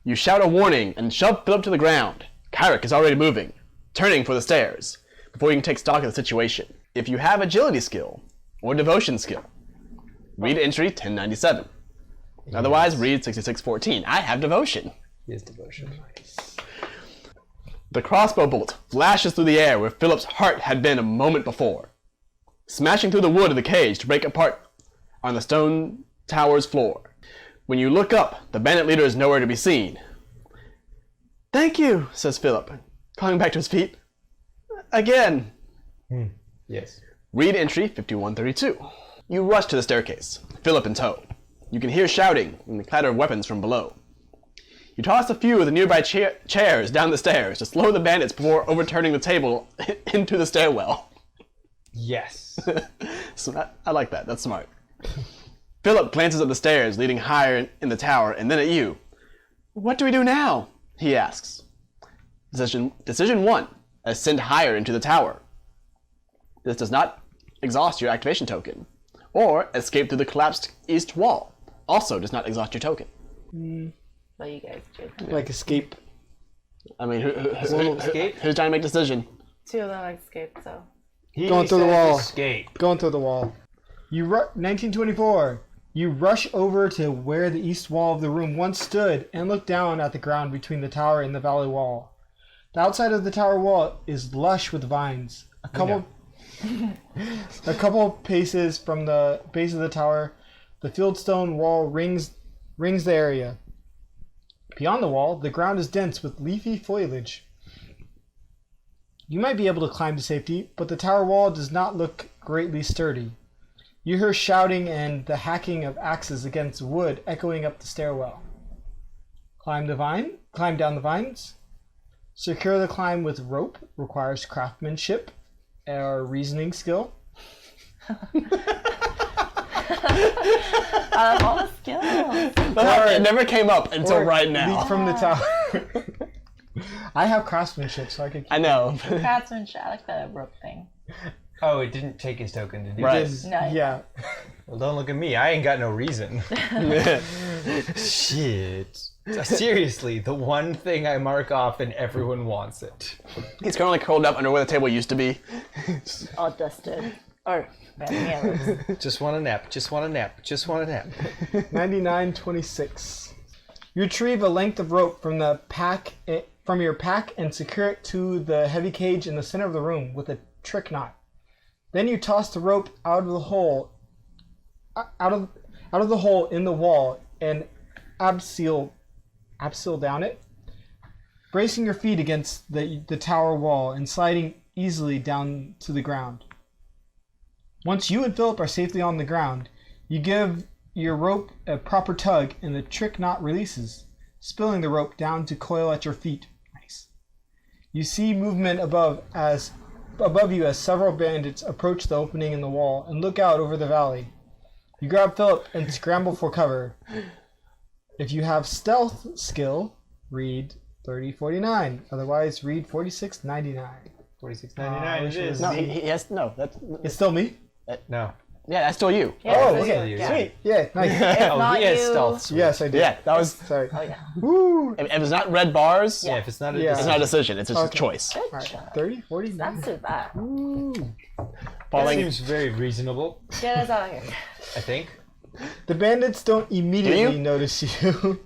You shout a warning and shove Philip to the ground. Kyrick is already moving, turning for the stairs, before you can take stock of the situation. If you have agility skill, or devotion skill, read entry 1097. Otherwise, read 6614. I have devotion. He has devotion. Nice. The crossbow bolt flashes through the air where Philip's heart had been a moment before, smashing through the wood of the cage to break apart on the stone tower's floor. When you look up, the bandit leader is nowhere to be seen. Thank you, says Philip, coming back to his feet. Again. Yes. Read entry 5132. You rush to the staircase, Philip in tow. You can hear shouting and the clatter of weapons from below. You toss a few of the nearby chairs down the stairs to slow the bandits before overturning the table into the stairwell. Yes. So I like that. That's smart. Philip glances up the stairs leading higher in the tower and then at you. What do we do now? He asks. Decision 1. Ascend higher into the tower. This does not exhaust your activation token. Or escape through the collapsed east wall. Also does not exhaust your token. What you guys do? Like escape. I mean, Escape? who's trying to make a decision? Two of them escape, so. Going through the wall. Escape. Going through the wall. 1924. You rush over to where the east wall of the room once stood and look down at the ground between the tower and the valley wall. The outside of the tower wall is lush with vines. A couple paces from the base of the tower, the fieldstone wall rings the area. Beyond the wall, the ground is dense with leafy foliage. You might be able to climb to safety, but the tower wall does not look greatly sturdy. You hear shouting and the hacking of axes against wood echoing up the stairwell. Climb down the vines. Secure the climb with rope, requires craftsmanship or reasoning skill. All the skills. It never came up until right now. Leap from the tower. I have craftsmanship, so I could. I know. Craftsmanship. I like the rope thing. Oh, it didn't take his token to do Right. this. No. Yeah. Well, don't look at me. I ain't got no reason. Shit. Seriously, the one thing I mark off and everyone wants it. He's currently curled up under where the table used to be. All dusted. Or yeah. Just want a nap. Just want a nap. Just want a nap. 9926. You retrieve a length of rope from your pack and secure it to the heavy cage in the center of the room with a trick knot. Then you toss the rope out of the hole in the wall and abseil down it, bracing your feet against the tower wall and sliding easily down to the ground. Once you and Philip are safely on the ground, you give your rope a proper tug and the trick knot releases, spilling the rope down to coil at your feet. Nice. You see movement above you as several bandits approach the opening in the wall and look out over the valley. You grab Philip and scramble for cover. If you have stealth skill, read 3049. Otherwise, read 4699. 46.99 it is. No, he has no. It's still me? No. Yeah, that's still you. Yeah, Oh, so okay. yeah. Sweet. Yeah, nice. Oh, not he has you- stealth. Sweet. Yes, I did. Yeah, that was. Sorry. Oh yeah. Woo! If it's not red bars, Yeah, if it's not a Yeah. it's not a decision. It's just Okay. a choice. Good All right. job. 30, 49. Not too bad. That Falling. seems very reasonable, Get us out of here. I think. The bandits don't immediately you? notice you,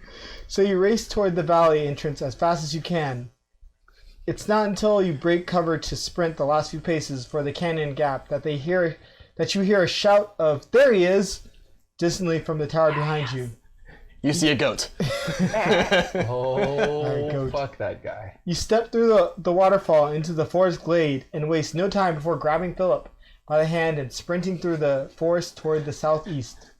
so you race toward the valley entrance as fast as you can. It's not until you break cover to sprint the last few paces for the canyon gap that you hear a shout of "There he is!" distantly from the tower behind you. You see a goat. Oh, goat. fuck that guy. You step through the waterfall into the forest glade and waste no time before grabbing Philip by the hand and sprinting through the forest toward the southeast.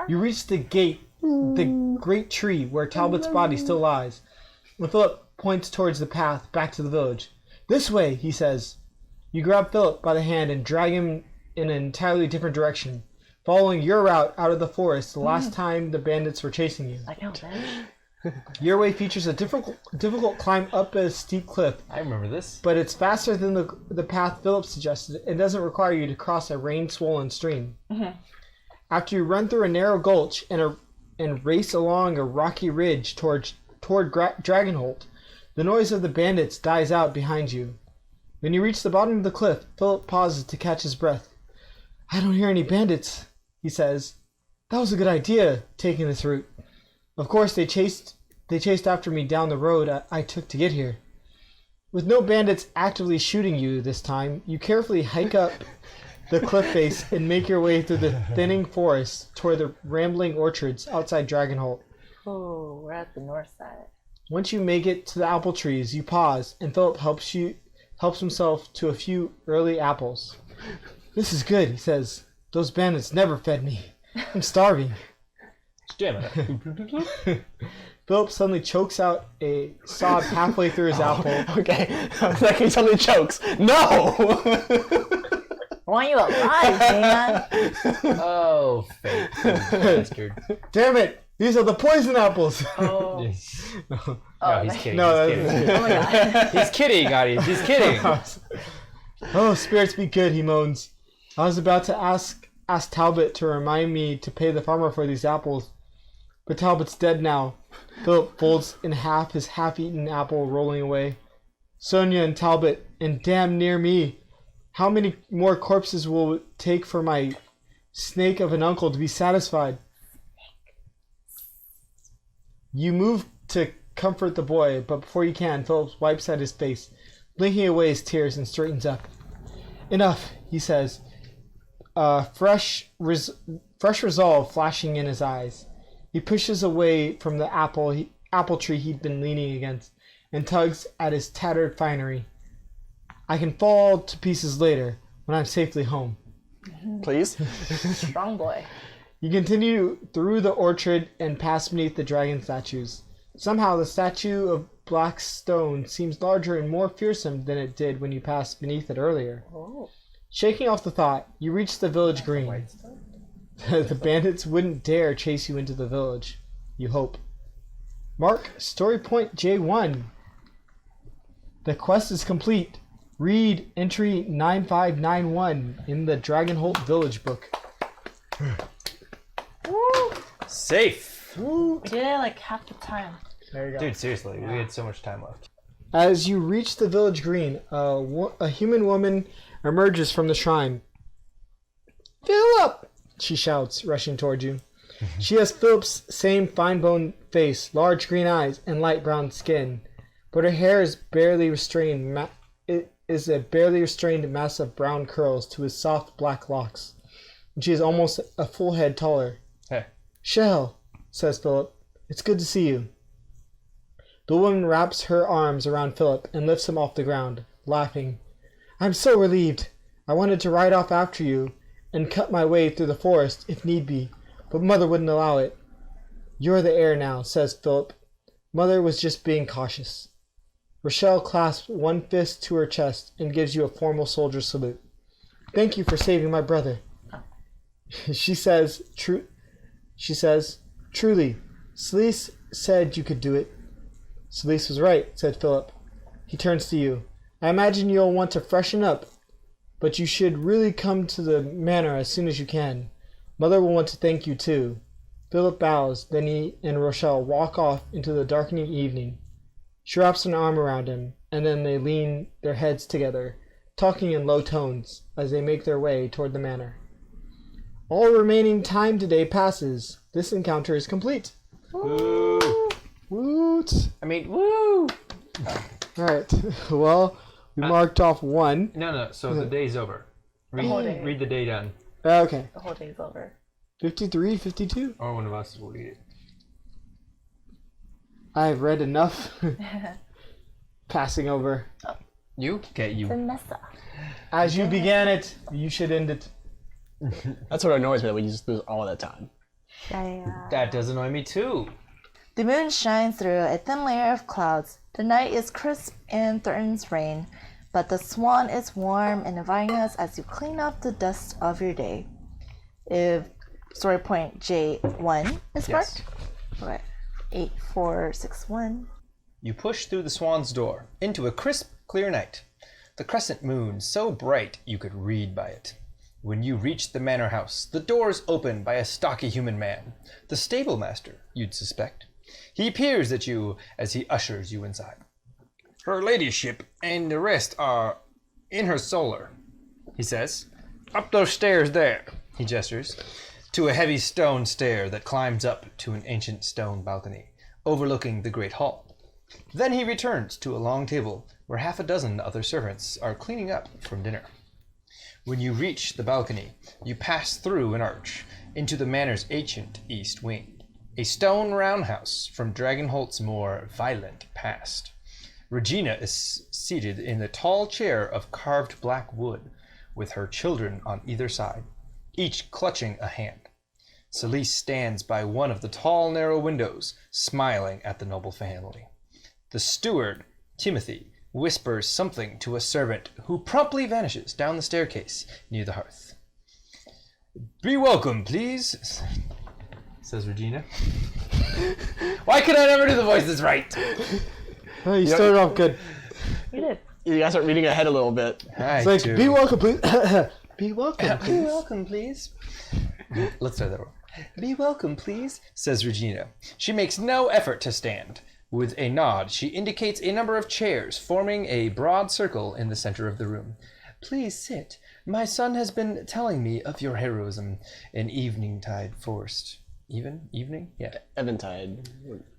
You reach the gate, the great tree where Talbot's body still lies. When Philip points towards the path back to the village. "This way," he says. You grab Philip by the hand and drag him in an entirely different direction, following your route out of the forest the last time the bandits were chasing you. I know, bitch. Your way features a difficult climb up a steep cliff, I remember this. but it's faster than the path Philip suggested and doesn't require you to cross a rain-swollen stream. After you run through a narrow gulch and race along a rocky ridge toward Dragonholt, the noise of the bandits dies out behind you. When you reach the bottom of the cliff, Philip pauses to catch his breath. "I don't hear any bandits," he says. "That was a good idea, taking this route. Of course, they chased after me down the road I took to get here." With no bandits actively shooting you this time, you carefully hike up the cliff face and make your way through the thinning forest toward the rambling orchards outside Dragonholt. Oh, we're at the north side. Once you make it to the apple trees, you pause, and Philip helps himself to a few early apples. "This is good," he says. "Those bandits never fed me. I'm starving." Damn it. Philip suddenly chokes out a sob halfway through his apple. Okay. I was like, he suddenly chokes. No! I want you alive, man. Oh, fake bastard. Damn it! These are the poison apples. Oh, No, he's kidding. No, he's kidding. oh my god. He's kidding, Gotti. He's kidding. Oh, spirits be good, he moans. "I was about to ask Talbot to remind me to pay the farmer for these apples, but Talbot's dead now." Philip folds in half his half-eaten apple, rolling away. "Sonia and Talbot, and damn near me. How many more corpses will it take for my snake of an uncle to be satisfied?" You move to comfort the boy, but before you can, Philip wipes at his face, blinking away his tears, and straightens up. "Enough," he says, fresh resolve flashing in his eyes. He pushes away from the apple tree he'd been leaning against and tugs at his tattered finery. "I can fall to pieces later, when I'm safely home." Please? Strong boy. You continue through the orchard and pass beneath the dragon statues. Somehow the statue of black stone seems larger and more fearsome than it did when you passed beneath it earlier. Oh. Shaking off the thought, you reach the village green. The bandits wouldn't dare chase you into the village. You hope. Mark story point J1. The quest is complete. Read entry 9591 in the Dragonholt Village book. Woo. Safe. Woo. We did it like half the time. There you go. Dude, seriously, we had so much time left. As you reach the village green, a human woman emerges from the shrine. "Philip!" she shouts, rushing toward you. She has Philip's same fine-boned face, large green eyes, and light brown skin, but her hair is barely restrained. It is a barely restrained mass of brown curls to his soft black locks, and she is almost a full head taller. Hey. "Shell," says Philip, "it's good to see you." The woman wraps her arms around Philip and lifts him off the ground, laughing. "I'm so relieved. I wanted to ride off after you and cut my way through the forest if need be, but Mother wouldn't allow it." "You're the heir now," says Philip. "Mother was just being cautious." Rochelle clasps one fist to her chest and gives you a formal soldier salute. "Thank you for saving my brother." She says, "Truly, Celise said you could do it." "Celise was right," said Philip. He turns to you. "I imagine you'll want to freshen up, but you should really come to the manor as soon as you can. Mother will want to thank you too." Philip bows, then he and Rochelle walk off into the darkening evening. She wraps an arm around him, and then they lean their heads together, talking in low tones as they make their way toward the manor. All remaining time today passes. This encounter is complete. Woo. Woot! I mean, woo! All right. Well, we marked off one. No. So the day's over. Read the day done. Okay. The whole day's over. 53, 52. Or one of us will read it. I've read enough. Passing over. You? Okay, you. Vanessa. As you began it, you should end it. That's what annoys me, that we just lose all that time. Yeah. That does annoy me too. The moon shines through a thin layer of clouds. The night is crisp and threatens rain, but the swan is warm and inviting us as you clean up the dust of your day. If story point J1 is marked, okay. 8461. You push through the swan's door into a crisp, clear night. The crescent moon so bright you could read by it. When you reach the manor house, the door is opened by a stocky human man, the stable master, you'd suspect. He peers at you as he ushers you inside. Her ladyship and the rest are in her solar, he says. Up those stairs there, he gestures, to a heavy stone stair that climbs up to an ancient stone balcony, overlooking the great hall. Then he returns to a long table where half a dozen other servants are cleaning up from dinner. When you reach the balcony, you pass through an arch into the manor's ancient east wing, a stone roundhouse from Dragonholt's more violent past. Regina is seated in a tall chair of carved black wood, with her children on either side, each clutching a hand. Celise stands by one of the tall, narrow windows, smiling at the noble family. The steward, Timothy, whispers something to a servant who promptly vanishes down the staircase near the hearth. Be welcome, please, says Regina. Why could I never do the voices right? Oh, you started off good. You did. You guys start reading ahead a little bit. It's like, be welcome, please. Be welcome, Be please. welcome, please. Let's start that over. Be welcome, please, says Regina. She makes no effort to stand. With a nod, she indicates a number of chairs forming a broad circle in the center of the room. Please sit. My son has been telling me of your heroism in Eveningtide Forest. Evening? Yeah. Eventide.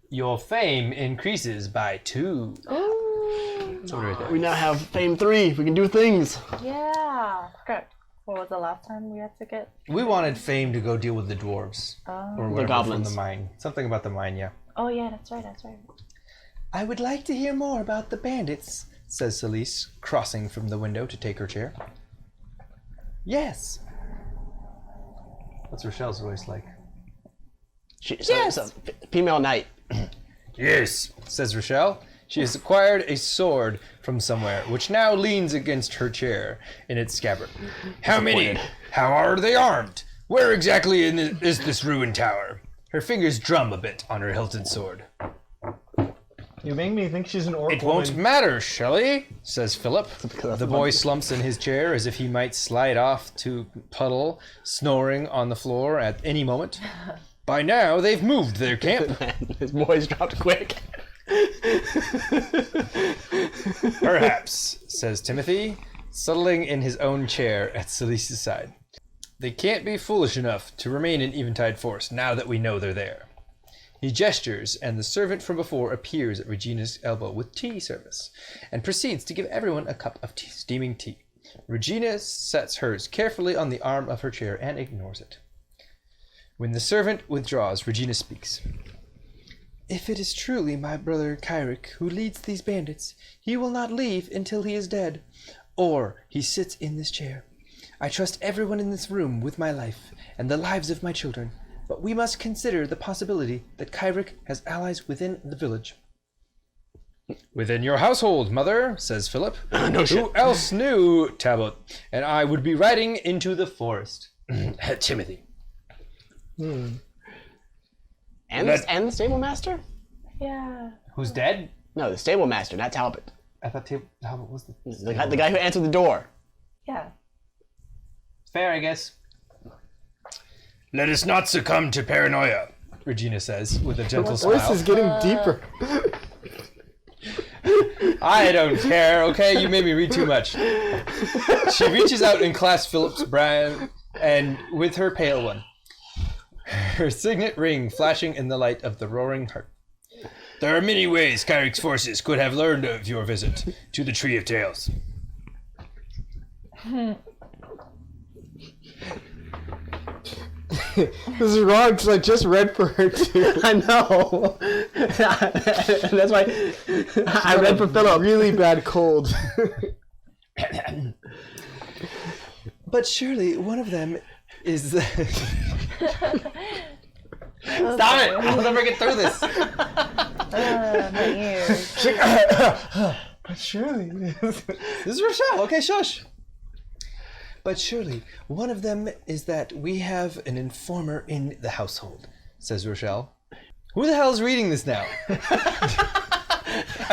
Your fame increases by 2. Oh, We now have Fame 3. We can do things. yeah. Correct. What was the last time we had to get? We wanted fame to go deal with the dwarves. Or whatever goblins. from the mine. Something about the mine, yeah. Oh, yeah, that's right. I would like to hear more about the bandits, says Celise, crossing from the window to take her chair. Yes. What's Rochelle's voice like? Yes. So, female knight. Yes, says Rochelle. She has acquired a sword from somewhere, which now leans against her chair in its scabbard. How many? How are they armed? Where exactly is this ruined tower? Her fingers drum a bit on her hilted sword. You make me think she's an orc It won't woman. matter, Shelley, says Philip. The boy slumps in his chair as if he might slide off to puddle, snoring on the floor at any moment. By now, they've moved their camp. His boys dropped quick. Perhaps, says Timothy, settling in his own chair at Celise's side. They can't be foolish enough to remain in Eventide Forest now that we know they're there. He gestures, and the servant from before appears at Regina's elbow with tea service, and proceeds to give everyone a cup of steaming tea. Regina sets hers carefully on the arm of her chair and ignores it. When the servant withdraws, Regina speaks. If it is truly my brother Kyric who leads these bandits, he will not leave until he is dead, or he sits in this chair. I trust everyone in this room with my life and the lives of my children, but we must consider the possibility that Kyric has allies within the village. Within your household, mother, says Philip. No shit. Who else knew, Talbot? And I would be riding into the forest. Timothy. And the stable master? Yeah. Who's dead? No, the stable master, not Talbot. I thought Talbot was The guy who answered the door. Yeah. fair, I guess. Let us not succumb to paranoia, Regina says with a gentle My voice smile. is getting deeper. I don't care, okay? You made me read too much. She reaches out and clasps Philip's brand, and with her pale one, her signet ring flashing in the light of the roaring heart. There are many ways Kyric's forces could have learned of your visit to the Tree of Tales. This is wrong because I just read for her too. I know. That's why I read for Philip. Really bad cold. But surely one of them is... Stop it! I'll never get through this. My ears. But surely. This is Rochelle. Okay, shush. But surely one of them is that we have an informer in the household, says Rochelle. Who the hell is reading this now? I'm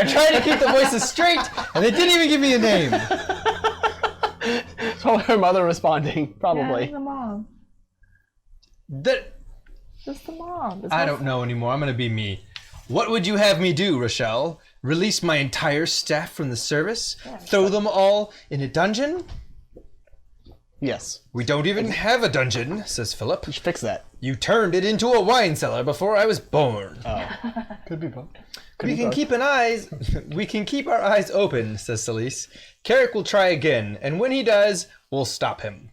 trying to keep the voices straight, and they didn't even give me a name. Probably her mother responding. Probably. Yeah, the mom. Just the mom. I don't know anymore. I'm going to be me. What would you have me do, Rochelle? Release my entire staff from the service? Throw them all in a dungeon? Yes. We don't even have a dungeon, says Philip. You should fix that. You turned it into a wine cellar before I was born. Could be both. We can keep our eyes open, says Celise. Carrick will try again, and when he does, we'll stop him.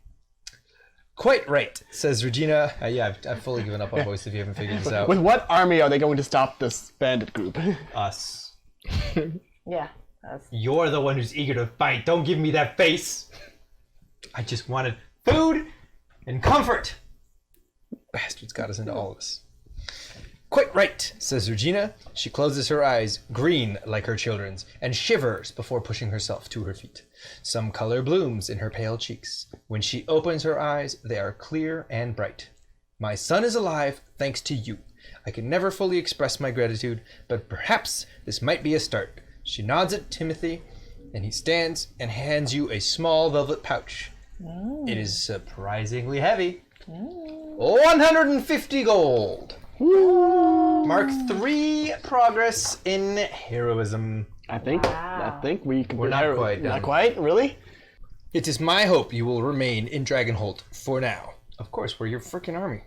Quite right, says Regina. Yeah, I've fully given up on voice if you haven't figured this out. With what army are they going to stop this bandit group? Us. Yeah. That's... You're the one who's eager to fight. Don't give me that face. I just wanted food and comfort. Bastards got us into all of this. Quite right, says Regina. She closes her eyes, green like her children's, and shivers before pushing herself to her feet. Some color blooms in her pale cheeks. When she opens her eyes, they are clear and bright. My son is alive, thanks to you. I can never fully express my gratitude, but perhaps this might be a start. She nods at Timothy, and he stands and hands you a small velvet pouch. It is surprisingly heavy. 150 gold. Mark 3 progress in heroism. I think we can. We're not quite done. Not quite? Really? It is my hope you will remain in Dragonholt for now. Of course, we're your frickin' army.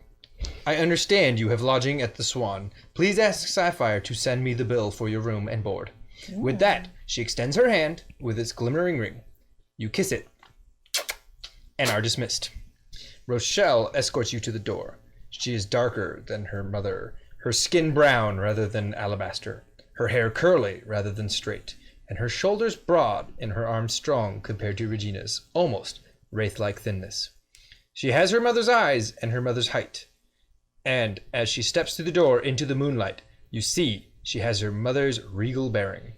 I understand you have lodging at the Swan. Please ask Sapphire to send me the bill for your room and board. With that, she extends her hand with its glimmering ring. You kiss it and are dismissed. Rochelle escorts you to the door. She is darker than her mother, her skin brown rather than alabaster, her hair curly rather than straight, and her shoulders broad and her arms strong compared to Regina's, almost wraith-like thinness. She has her mother's eyes and her mother's height, and as she steps through the door into the moonlight, you see she has her mother's regal bearing.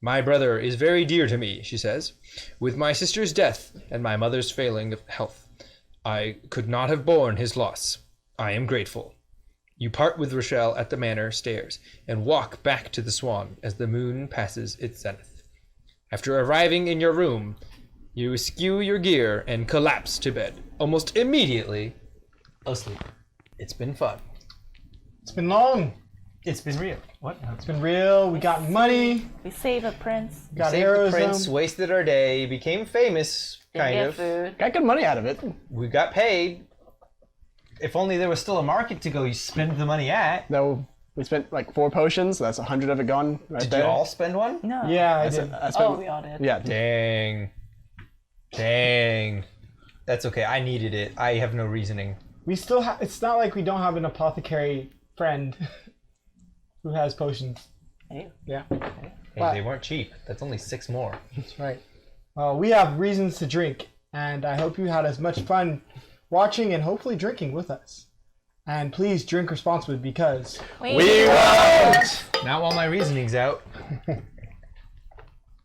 My brother is very dear to me, she says. With my sister's death and my mother's failing of health, I could not have borne his loss. I am grateful. You part with Rochelle at the manor stairs and walk back to the Swan as the moon passes its zenith. After arriving in your room, you skew your gear and collapse to bed, almost immediately asleep. It's been fun. It's been long. It's been real. What? It's been real. We got money. We save a prince. We got Saved the heroism. prince, wasted our day, became famous, kind Get of. food. Got good money out of it. We got paid. If only there was still a market to go spend the money at. No, we spent like 4 potions, so that's 100 of it gone right Did there. you all spend one? No. Yeah, I did. I spent, We all did. yeah. Dang. That's okay. I needed it. I have no reasoning. We still have. It's not like we don't have an apothecary friend who has potions. I do. Yeah, Hey, But- they weren't cheap. That's only 6 more. that's right. Well, we have reasons to drink, and I hope you had as much fun watching and hopefully drinking with us. And please drink responsibly because We We won't! Now all my reasoning's out.